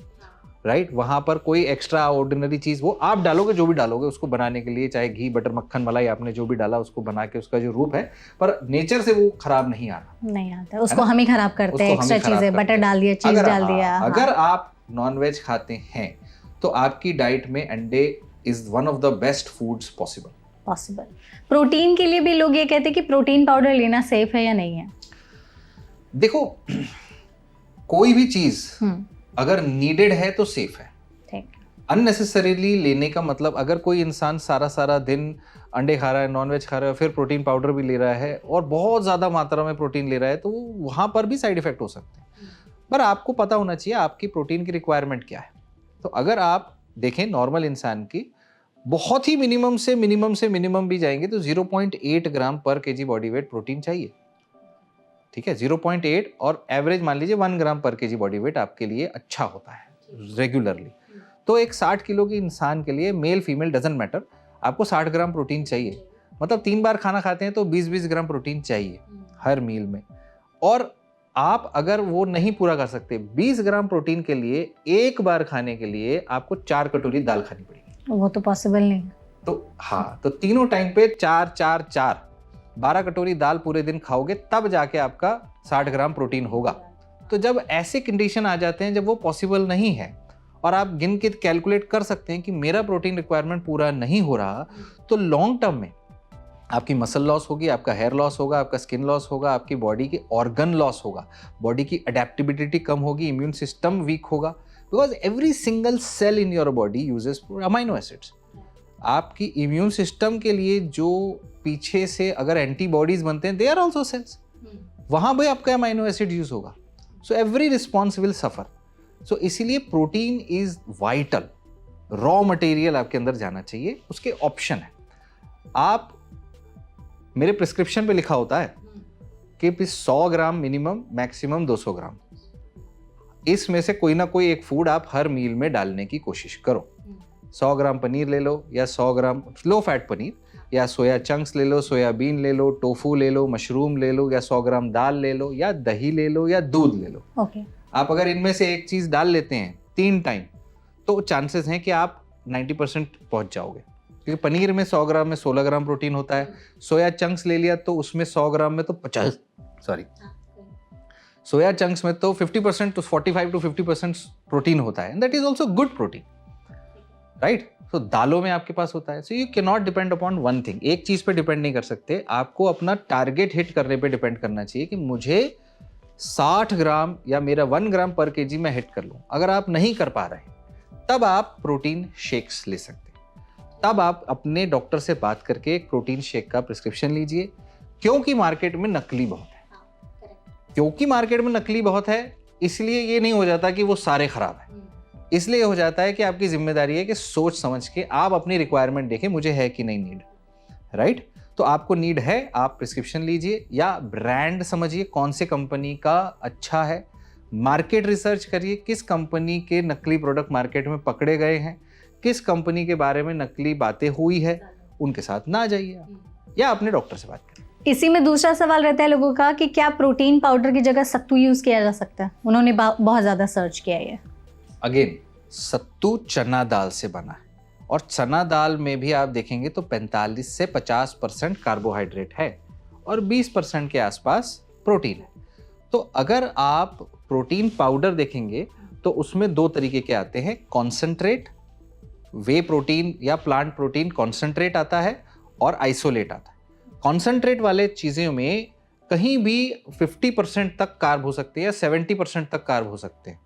राइट वहाँ पर कोई एक्स्ट्रा ऑर्डिनरी चीज़ वो आप डालोगे जो भी डालोगे उसको बनाने के लिए, चाहे घी बटर मक्खन मलाई आपने जो भी डाला उसको बना के उसका जो रूप है, पर नेचर से वो खराब नहीं आता, उसको हम ही खराब करते हैं, एक्स्ट्रा चीजें बटर डाल दिया, चीज डाल दिया। अगर आप नॉनवेज खाते हैं तो आपकी डाइट में अंडे is one of the best foods possible. Protein के लिए भी लोग ये कहते हैं कि प्रोटीन पाउडर लेना सेफ है या नहीं है? देखो, कोई भी चीज अगर नीडेड है तो सेफ है। अननेसेसरीली लेने का मतलब, अगर कोई इंसान सारा दिन अंडे खा रहा है, नॉनवेज खा रहा है, फिर प्रोटीन पाउडर भी ले रहा है और बहुत ज़्यादा मात्रा में प्रोटीन ले रहा है, तो वहाँ पर भी साइड इफेक्ट हो सकते हैं। पर आपको पता होना चाहिए आपकी प्रोटीन की रिक्वायरमेंट क्या है। तो अगर आप देखें नॉर्मल इंसान की, बहुत ही मिनिमम से मिनिमम भी जाएंगे तो 0.8 ग्राम पर केजी बॉडी वेट प्रोटीन चाहिए। ठीक है, 0.8 और एवरेज मान लीजिए 1 ग्राम पर केजी बॉडी वेट आपके लिए अच्छा होता है रेगुलरली। तो एक 60 किलो के इंसान के लिए, मेल फीमेल डजंट मैटर, आपको 60 ग्राम प्रोटीन चाहिए। मतलब 3 बार खाना खाते हैं तो 20-20 ग्राम प्रोटीन चाहिए हर मील में। और आप अगर वो नहीं पूरा कर सकते, 20 ग्राम प्रोटीन के लिए एक बार खाने के लिए आपको 4 कटोरी दाल खानी पड़ेगी। वो तो पॉसिबल नहीं। तो हाँ, तो तीनों टाइम पे 4 12 कटोरी दाल पूरे दिन खाओगे तब जाके आपका 60 ग्राम प्रोटीन होगा। तो जब ऐसे कंडीशन आ जाते हैं जब वो पॉसिबल नहीं है और आप गिन के कैलकुलेट कर सकते हैं कि मेरा प्रोटीन रिक्वायरमेंट पूरा नहीं हो रहा, तो लॉन्ग टर्म में आपकी मसल लॉस होगी, आपका हेयर लॉस होगा, आपका स्किन लॉस होगा, आपकी बॉडी के ऑर्गन लॉस होगा, बॉडी की अडेप्टिबिलिटी कम होगी, इम्यून सिस्टम वीक होगा, because every single cell in your body uses amino acids. आपकी इम्यून सिस्टम के लिए जो पीछे से अगर एंटीबॉडीज बनते हैं, दे आर ऑल्सो सेल्स, वहां भी आपका अमाइनो एसिड यूज होगा। So every response will suffer. So इसीलिए protein is vital, raw material आपके अंदर जाना चाहिए, उसके ऑप्शन है। आप, मेरे प्रिस्क्रिप्शन पे लिखा होता है कि 100 ग्राम मिनिमम, मैक्सिमम 200 ग्राम, इसमें से कोई ना कोई एक फूड आप हर मील में डालने की कोशिश करो। 100 ग्राम पनीर ले लो, या 100 ग्राम लो फैट पनीर, या सोया चंक्स ले लो, सोयाबीन ले लो, टोफू ले लो, मशरूम ले लो, या 100 ग्राम दाल ले लो, या दही ले लो, या दूध ले लो। okay. आप अगर इनमें से एक चीज डाल लेते हैं 3 टाइम, तो चांसेस हैं कि आप 90% पहुंच जाओगे, क्योंकि पनीर में 100 ग्राम में 16 ग्राम प्रोटीन होता है। सोया चंक्स ले लिया तो उसमें 100 ग्राम में तो 50, सोया चंक्स में तो 50% to 45 to 50% प्रोटीन होता है, that is also good protein, right. तो दालों में आपके पास होता है। So you can not depend upon one thing, एक चीज पे डिपेंड नहीं कर सकते। आपको अपना टारगेट हिट करने पे डिपेंड करना चाहिए कि मुझे 60 ग्राम या मेरा 1 ग्राम पर केजी मैं हिट कर लूं। अगर आप नहीं कर पा रहे तब आप प्रोटीन शेक्स ले सकते हैं। तब आप अपने डॉक्टर से बात करके एक प्रोटीन शेक का प्रिस्क्रिप्शन लीजिए, क्योंकि मार्केट में नकली बहुत है। इसलिए ये नहीं हो जाता कि वो सारे खराब है, इसलिए हो जाता है कि आपकी जिम्मेदारी है कि सोच समझ के आप अपनी रिक्वायरमेंट देखें, मुझे है कि नहीं नीड, राइट। तो आपको नीड है, आप प्रिस्क्रिप्शन लीजिए, या ब्रांड समझिए कौन से कंपनी का अच्छा है, मार्केट रिसर्च करिए किस कंपनी के नकली प्रोडक्ट मार्केट में पकड़े गए हैं, किस कंपनी के बारे में नकली बातें हुई है, उनके साथ ना जाइए आप, या अपने डॉक्टर से बात करें। इसी में दूसरा सवाल रहता है लोगों का कि क्या प्रोटीन पाउडर की जगह सत्तू यूज किया जा सकता है? उन्होंने बहुत ज्यादा सर्च किया है। अगेन, सत्तू चना दाल से बना है, और चना दाल में भी आप देखेंगे तो 45 से 50% कार्बोहाइड्रेट है और 20% के आसपास प्रोटीन है। तो अगर आप प्रोटीन पाउडर देखेंगे तो उसमें 2 तरीके के आते हैं, कॉन्सेंट्रेट, वे प्रोटीन या प्लांट प्रोटीन कॉन्सेंट्रेट आता है, और आइसोलेट आता है। कॉन्सेंट्रेट वाले चीज़ों में कहीं भी 50% तक कार्ब हो सकते हैं या 70% तक कार्ब हो सकते हैं।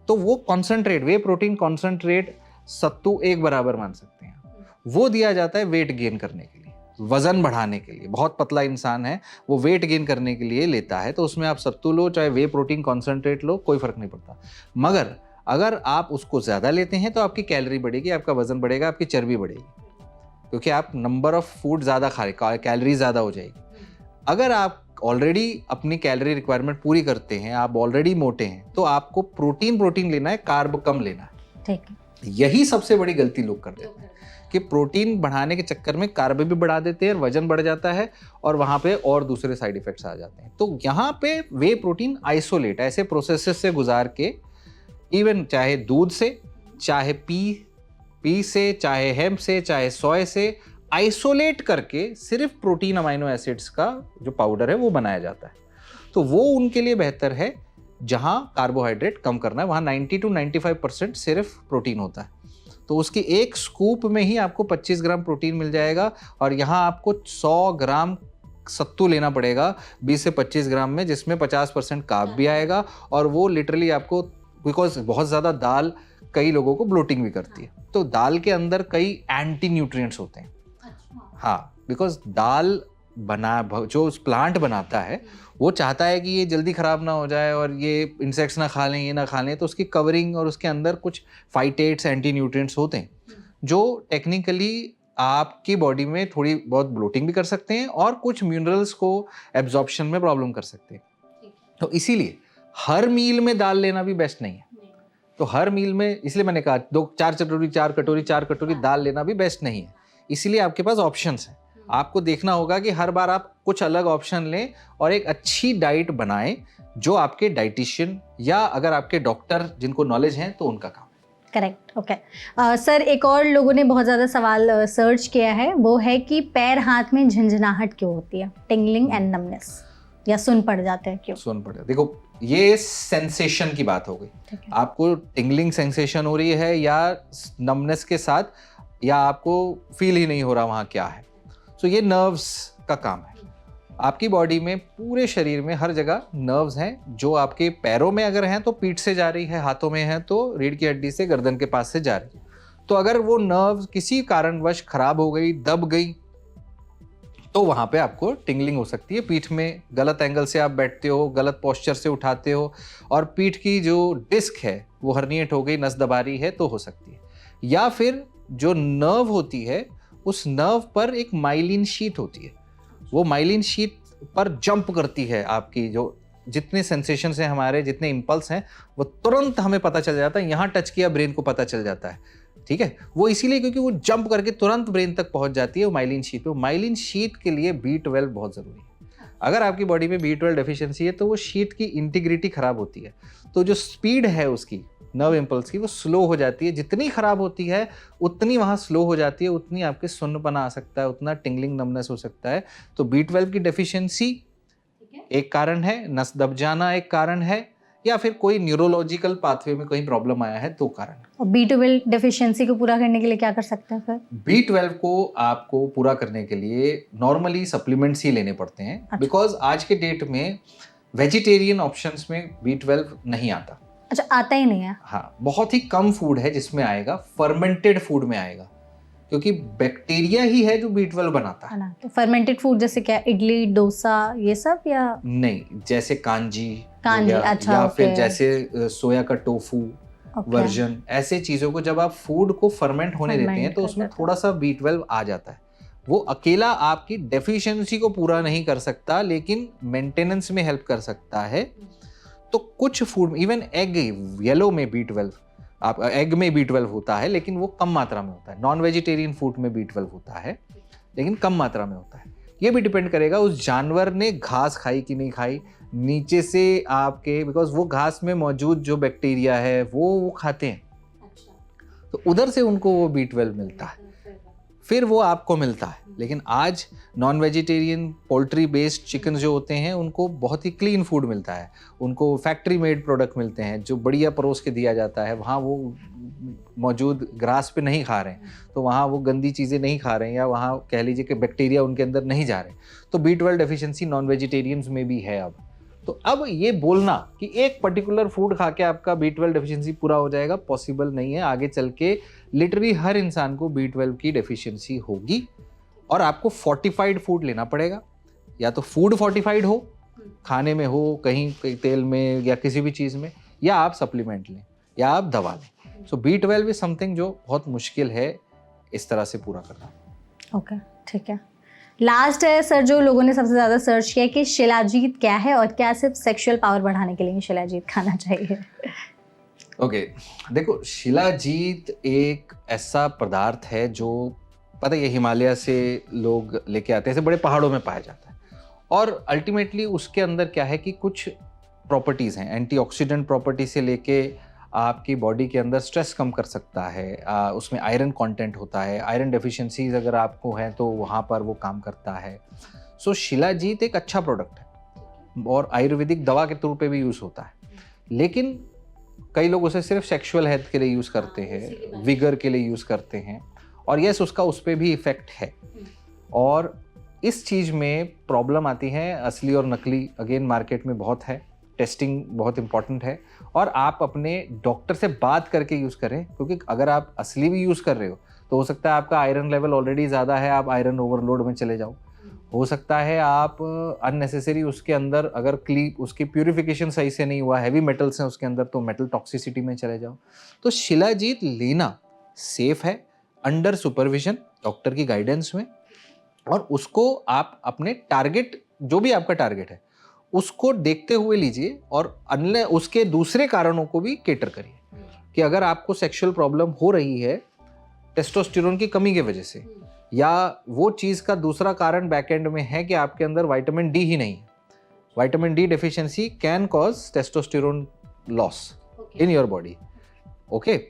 तो वो कॉन्सेंट्रेट, वे प्रोटीन कॉन्सेंट्रेट सत्तू एक बराबर मान सकते हैं। वो दिया जाता है वेट गेन करने के लिए, वजन बढ़ाने के लिए। बहुत पतला इंसान है, वो वेट गेन करने के लिए लेता है, तो उसमें आप सत्तू लो चाहे वे प्रोटीन कॉन्सेंट्रेट लो, कोई फर्क नहीं पड़ता। मगर अगर आप उसको ज़्यादा लेते हैं तो आपकी कैलोरी बढ़ेगी, आपका वजन बढ़ेगा, आपकी चर्बी बढ़ेगी, क्योंकि आप नंबर ऑफ फूड ज़्यादा खा रहे, कैलोरी ज़्यादा हो जाएगी। अगर आप ऑलरेडी अपनी कैलोरी रिक्वायरमेंट पूरी करते हैं, आप ऑलरेडी मोटे हैं, तो आपको प्रोटीन लेना है, कार्ब कम लेना है। ठीक है। यही सबसे बड़ी गलती लोग करते हैं, कि प्रोटीन बढ़ाने के चक्कर में कार्ब भी बढ़ा देते हैं, वजन बढ़ जाता है और वहाँ पे और दूसरे साइड इफेक्ट्स आ जाते हैं। तो यहाँ पे वे प्रोटीन आइसोलेट ऐसे प्रोसेसेस से गुजार के, इवन चाहे दूध से, चाहे पी से, चाहे हेम्प से, चाहे सोय से, आइसोलेट करके सिर्फ प्रोटीन अमाइनो एसिड्स का जो पाउडर है वो बनाया जाता है। तो वो उनके लिए बेहतर है जहाँ कार्बोहाइड्रेट कम करना है, वहाँ 90 to 95% सिर्फ प्रोटीन होता है। तो उसकी एक स्कूप में ही आपको 25 ग्राम प्रोटीन मिल जाएगा और यहाँ आपको 100 ग्राम सत्तू लेना पड़ेगा 20 से 25 ग्राम में, जिसमें 50% कार्ब भी आएगा। और वो लिटरली आपको, बिकॉज बहुत ज़्यादा दाल कई लोगों को ब्लोटिंग भी करती है, तो दाल के अंदर कई एंटी न्यूट्रिएंट्स होते हैं। हाँ, बिकॉज दाल जो प्लांट बनाता है वो चाहता है कि ये जल्दी ख़राब ना हो जाए और ये इंसेक्ट्स ना खा लें, ये ना खा लें, तो उसकी कवरिंग और उसके अंदर कुछ फाइटेट्स, एंटी न्यूट्रिएंट्स होते हैं जो टेक्निकली आपकी बॉडी में थोड़ी बहुत ब्लोटिंग भी कर सकते हैं और कुछ मिनरल्स को एब्जॉर्प्शन में प्रॉब्लम कर सकते हैं। तो इसीलिए हर मील में दाल लेना भी बेस्ट नहीं है। तो हर मील में, इसलिए मैंने कहा 4 कटोरी दाल लेना भी बेस्ट नहीं है। इसीलिए आपके पास ऑप्शंस हैं। आपको देखना होगा कि हर बार आप कुछ अलग ऑप्शन लें और एक अच्छी डाइट बनाएं जो आपके डाइटिशियन या अगर आपके डॉक्टर जिनको नॉलेज है तो उनका काम। Correct, okay. सर, एक और लोगों ने बहुत ज़्यादा सवाल सर्च किया है, वो है कि पैर हाथ में झंझनाहट क्यों होती है, टिंगलिंग एंड नमनेस, या सुन पड़ जाते हैं क्यों? सुन पड़ जाते, देखो ये सेंसेशन की बात हो गई। आपको टिंगलिंग सेंसेशन हो रही है या नमनेस के साथ, या आपको फील ही नहीं हो रहा वहाँ क्या है। सो ये नर्व्स का काम है। आपकी बॉडी में पूरे शरीर में हर जगह नर्व्स हैं, जो आपके पैरों में अगर हैं तो पीठ से जा रही है, हाथों में है तो रीढ़ की हड्डी से गर्दन के पास से जा रही है। तो अगर वो नर्व्स किसी कारणवश खराब हो गई, दब गई, तो वहाँ पे आपको टिंगलिंग हो सकती है। पीठ में गलत एंगल से आप बैठते हो, गलत पोस्चर से उठाते हो और पीठ की जो डिस्क है वो हर्निएट हो गई, नस दबा रही है, तो हो सकती है। या फिर जो नर्व होती है उस नर्व पर एक माइलिन शीट होती है, वो माइलिन शीट पर जंप करती है। आपकी जो जितने सेंसेशंस हैं हमारे, जितने इम्पल्स हैं, वो तुरंत हमें पता चल जाता है। यहाँ टच किया, ब्रेन को पता चल जाता है, ठीक है। वो इसीलिए क्योंकि वो जंप करके तुरंत ब्रेन तक पहुंच जाती है वो माइलिन शीट पे। माइलिन शीट के लिए B12 बहुत ज़रूरी है। अगर आपकी बॉडी में B12 डेफिशिएंसी है तो वो शीट की इंटीग्रिटी खराब होती है, तो जो स्पीड है उसकी नर्व इम्पल्स की वो स्लो हो जाती है। जितनी खराब होती है उतनी वहाँ स्लो हो जाती है, उतनी आपके सुन्नपना आ सकता है, उतना टिंगलिंग नमनेस हो सकता है। तो B12 की डेफिशिएंसी एक कारण है, नस दब जाना एक कारण है, या फिर कोई न्यूरोलॉजिकल पाथवे में कोई प्रॉब्लम आया है तो कारण। और B12 डेफिशिएंसी को पूरा करने के लिए क्या कर सकते हैं फिर? B12 को आपको पूरा करने के लिए नॉर्मली सप्लीमेंट्स ही लेने पड़ते हैं, बिकॉज आज के डेट में वेजिटेरियन ऑप्शंस में B12 नहीं आता। अच्छा, आता ही नहीं है? हाँ, बहुत ही कम फूड है जिसमें आएगा, फर्मेंटेड फूड में आएगा, क्योंकि बैक्टीरिया ही है जो B12 बनाता है। तो फर्मेंटेड फूड जैसे क्या, इडली, डोसा, ये सब? या नहीं, जैसे कांजी अच्छा, या फिर जैसे सोया का टोफू वर्जन, ऐसे चीजों को जब आप फूड को फर्मेंट होने देते हैं तो उसमें थोड़ा सा B12 आ जाता है। वो अकेला आपकी डेफिशिएंसी को पूरा नहीं कर सकता, लेकिन मेंटेनेंस में हेल्प कर सकता है। तो कुछ फूड, इवन एग येलो में B12, आप एग में B12 होता है लेकिन वो कम मात्रा में होता है। नॉन वेजिटेरियन फूड में B12 होता है लेकिन कम मात्रा में होता है। ये भी डिपेंड करेगा उस जानवर ने घास खाई कि नहीं खाई, नीचे से आपके, बिकॉज वो घास में मौजूद जो बैक्टीरिया है वो खाते हैं, तो उधर से उनको वो B12 मिलता है, फिर वो आपको मिलता है। लेकिन आज non vegetarian poultry based chicken जो होते हैं उनको बहुत ही क्लीन फूड मिलता है, उनको फैक्ट्री मेड प्रोडक्ट मिलते हैं जो बढ़िया परोस के दिया जाता है। वहाँ वो मौजूद ग्रास पे नहीं खा रहे हैं, तो वहाँ वो गंदी चीज़ें नहीं खा रहे हैं, या वहाँ कह लीजिए कि बैक्टीरिया उनके अंदर नहीं जा रहे। तो B12 डेफिशिएंसी नॉन वेजिटेरियंस में भी है अब। तो अब ये बोलना कि एक पर्टिकुलर फूड खा के आपका B12 डेफिशिएंसी पूरा हो जाएगा, पॉसिबल नहीं है। आगे चल के लिटरली हर इंसान को B12 की डेफिशिएंसी होगी और आपको फोर्टिफाइड फूड लेना पड़ेगा। या तो फूड फोर्टिफाइड हो, खाने में हो, कहीं तेल में या किसी भी चीज़ में, या आप सप्लीमेंट लें या आप दवा लें। सो B12 इज समथिंग जो बहुत मुश्किल है इस तरह से पूरा करना। ओके, ठीक है। लास्ट है सर, जो लोगों ने सबसे ज़्यादा सर्च किया कि शिलाजीत क्या है और क्या सिर्फ सेक्सुअल पावर बढ़ाने के लिए शिलाजीत खाना चाहिए? ओके देखो, शिलाजीत एक ऐसा पदार्थ है जो पता है, ये हिमालय से लोग लेके आते हैं, ऐसे बड़े पहाड़ों में पाया जाता है। और अल्टीमेटली उसके अंदर क्या है कि कुछ प्रॉपर्टीज़ हैं, एंटीऑक्सीडेंट प्रॉपर्टी से लेके आपकी बॉडी के अंदर स्ट्रेस कम कर सकता है, उसमें आयरन कंटेंट होता है, आयरन डेफिशिएंसीज अगर आपको है तो वहाँ पर वो काम करता है। सो शिलाजीत एक अच्छा प्रोडक्ट है और आयुर्वेदिक दवा के तौर पे भी यूज़ होता है, लेकिन कई लोग उसे सिर्फ सेक्सुअल हेल्थ के लिए यूज़ करते हैं, विगर के लिए यूज़ करते हैं, और यस उसका उस पर भी इफ़ेक्ट है। और इस चीज़ में प्रॉब्लम आती है, असली और नकली अगेन मार्केट में बहुत है, टेस्टिंग बहुत इंपॉर्टेंट है, और आप अपने डॉक्टर से बात करके यूज़ करें, क्योंकि अगर आप असली भी यूज़ कर रहे हो तो हो सकता है आपका आयरन लेवल ऑलरेडी ज़्यादा है, आप आयरन ओवरलोड में चले जाओ। हो सकता है आप अननेसेसरी उसके अंदर अगर उसकी प्यूरिफिकेशन सही से नहीं हुआ, हैवी मेटल्स हैं उसके अंदर, तो मेटल टॉक्सिसिटी में चले जाओ। तो शिलाजीत लेना सेफ है अंडर सुपरविजन डॉक्टर की गाइडेंस में, और उसको आप अपने टारगेट, जो भी आपका टारगेट है उसको देखते हुए लीजिए, और अन्य उसके दूसरे कारणों को भी केटर करिए। कि अगर आपको सेक्सुअल प्रॉब्लम हो रही है टेस्टोस्टेरोन की कमी की वजह से, या वो चीज़ का दूसरा कारण बैकएंड में है कि आपके अंदर विटामिन डी ही नहीं है, vitamin D deficiency can cause testosterone loss in your body. Okay,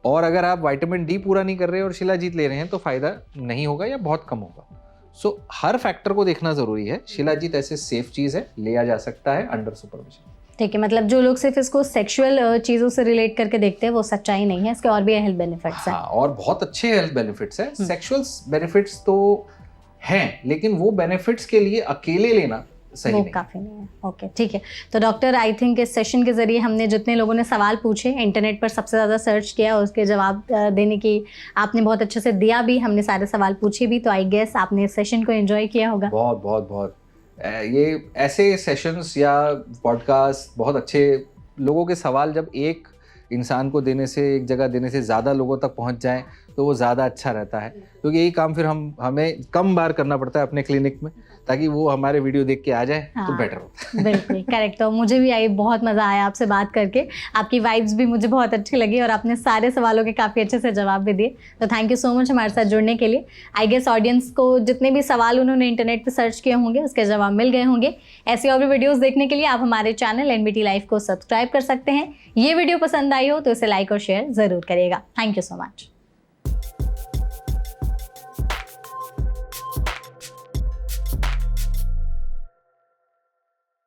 और अगर आप विटामिन डी पूरा नहीं कर रहे और शिलाजीत ले रहे हैं तो फायदा नहीं होगा या बहुत कम होगा। सो हर फैक्टर को देखना जरूरी है। शिलाजीत ऐसे सेफ चीज है, लिया जा सकता है अंडर सुपरविजन। ठीक है, मतलब जो लोग सिर्फ इसको सेक्सुअल चीज़ों से रिलेट करके देखते हैं वो सच्चाई नहीं है, इसके और भी हेल्थ बेनिफिट्स हैं। हाँ, और बहुत अच्छे हेल्थ बेनिफिट्स हैं। सेक्सुअल बेनिफिट्स तो हैं, लेकिन वो बेनिफिट्स के लिए अकेले लेना सही वो नहीं। काफ़ी नहीं है। ओके, ठीक है। तो डॉक्टर, आई थिंक इस सेशन के जरिए हमने जितने लोगों ने सवाल पूछे, इंटरनेट पर सबसे ज़्यादा सर्च किया, उसके जवाब देने की आपने बहुत अच्छे से दिया भी, हमने सारे सवाल पूछे भी, तो आई गेस आपने इस सेशन को एंजॉय किया होगा। बहुत बहुत बहुत ये ऐसे सेशंस या पॉडकास्ट बहुत अच्छे, लोगों के सवाल जब एक इंसान को देने से, एक जगह देने से ज़्यादा लोगों तक पहुंच जाएं तो वो ज़्यादा अच्छा रहता है, क्योंकि यही काम फिर हमें कम बार करना पड़ता है अपने क्लिनिक में, ताकि वो हमारे वीडियो देख के आ जाए तो बेटर होता है। बिल्कुल करेक्ट। तो मुझे भी बहुत मज़ा आया आपसे बात करके, आपकी वाइब्स भी मुझे बहुत अच्छी लगी और आपने सारे सवालों के काफ़ी अच्छे से जवाब भी दिए, तो थैंक यू सो मच हमारे साथ जुड़ने के लिए। आई गेस ऑडियंस को जितने भी सवाल उन्होंने इंटरनेट पर सर्च किए होंगे उसके जवाब मिल गए होंगे। ऐसी और भी वीडियोज़ देखने के लिए आप हमारे चैनल एनबीटी लाइफ को सब्सक्राइब कर सकते हैं। ये वीडियो पसंद आई हो तो इसे लाइक और शेयर ज़रूर करिएगा। Thank you so much.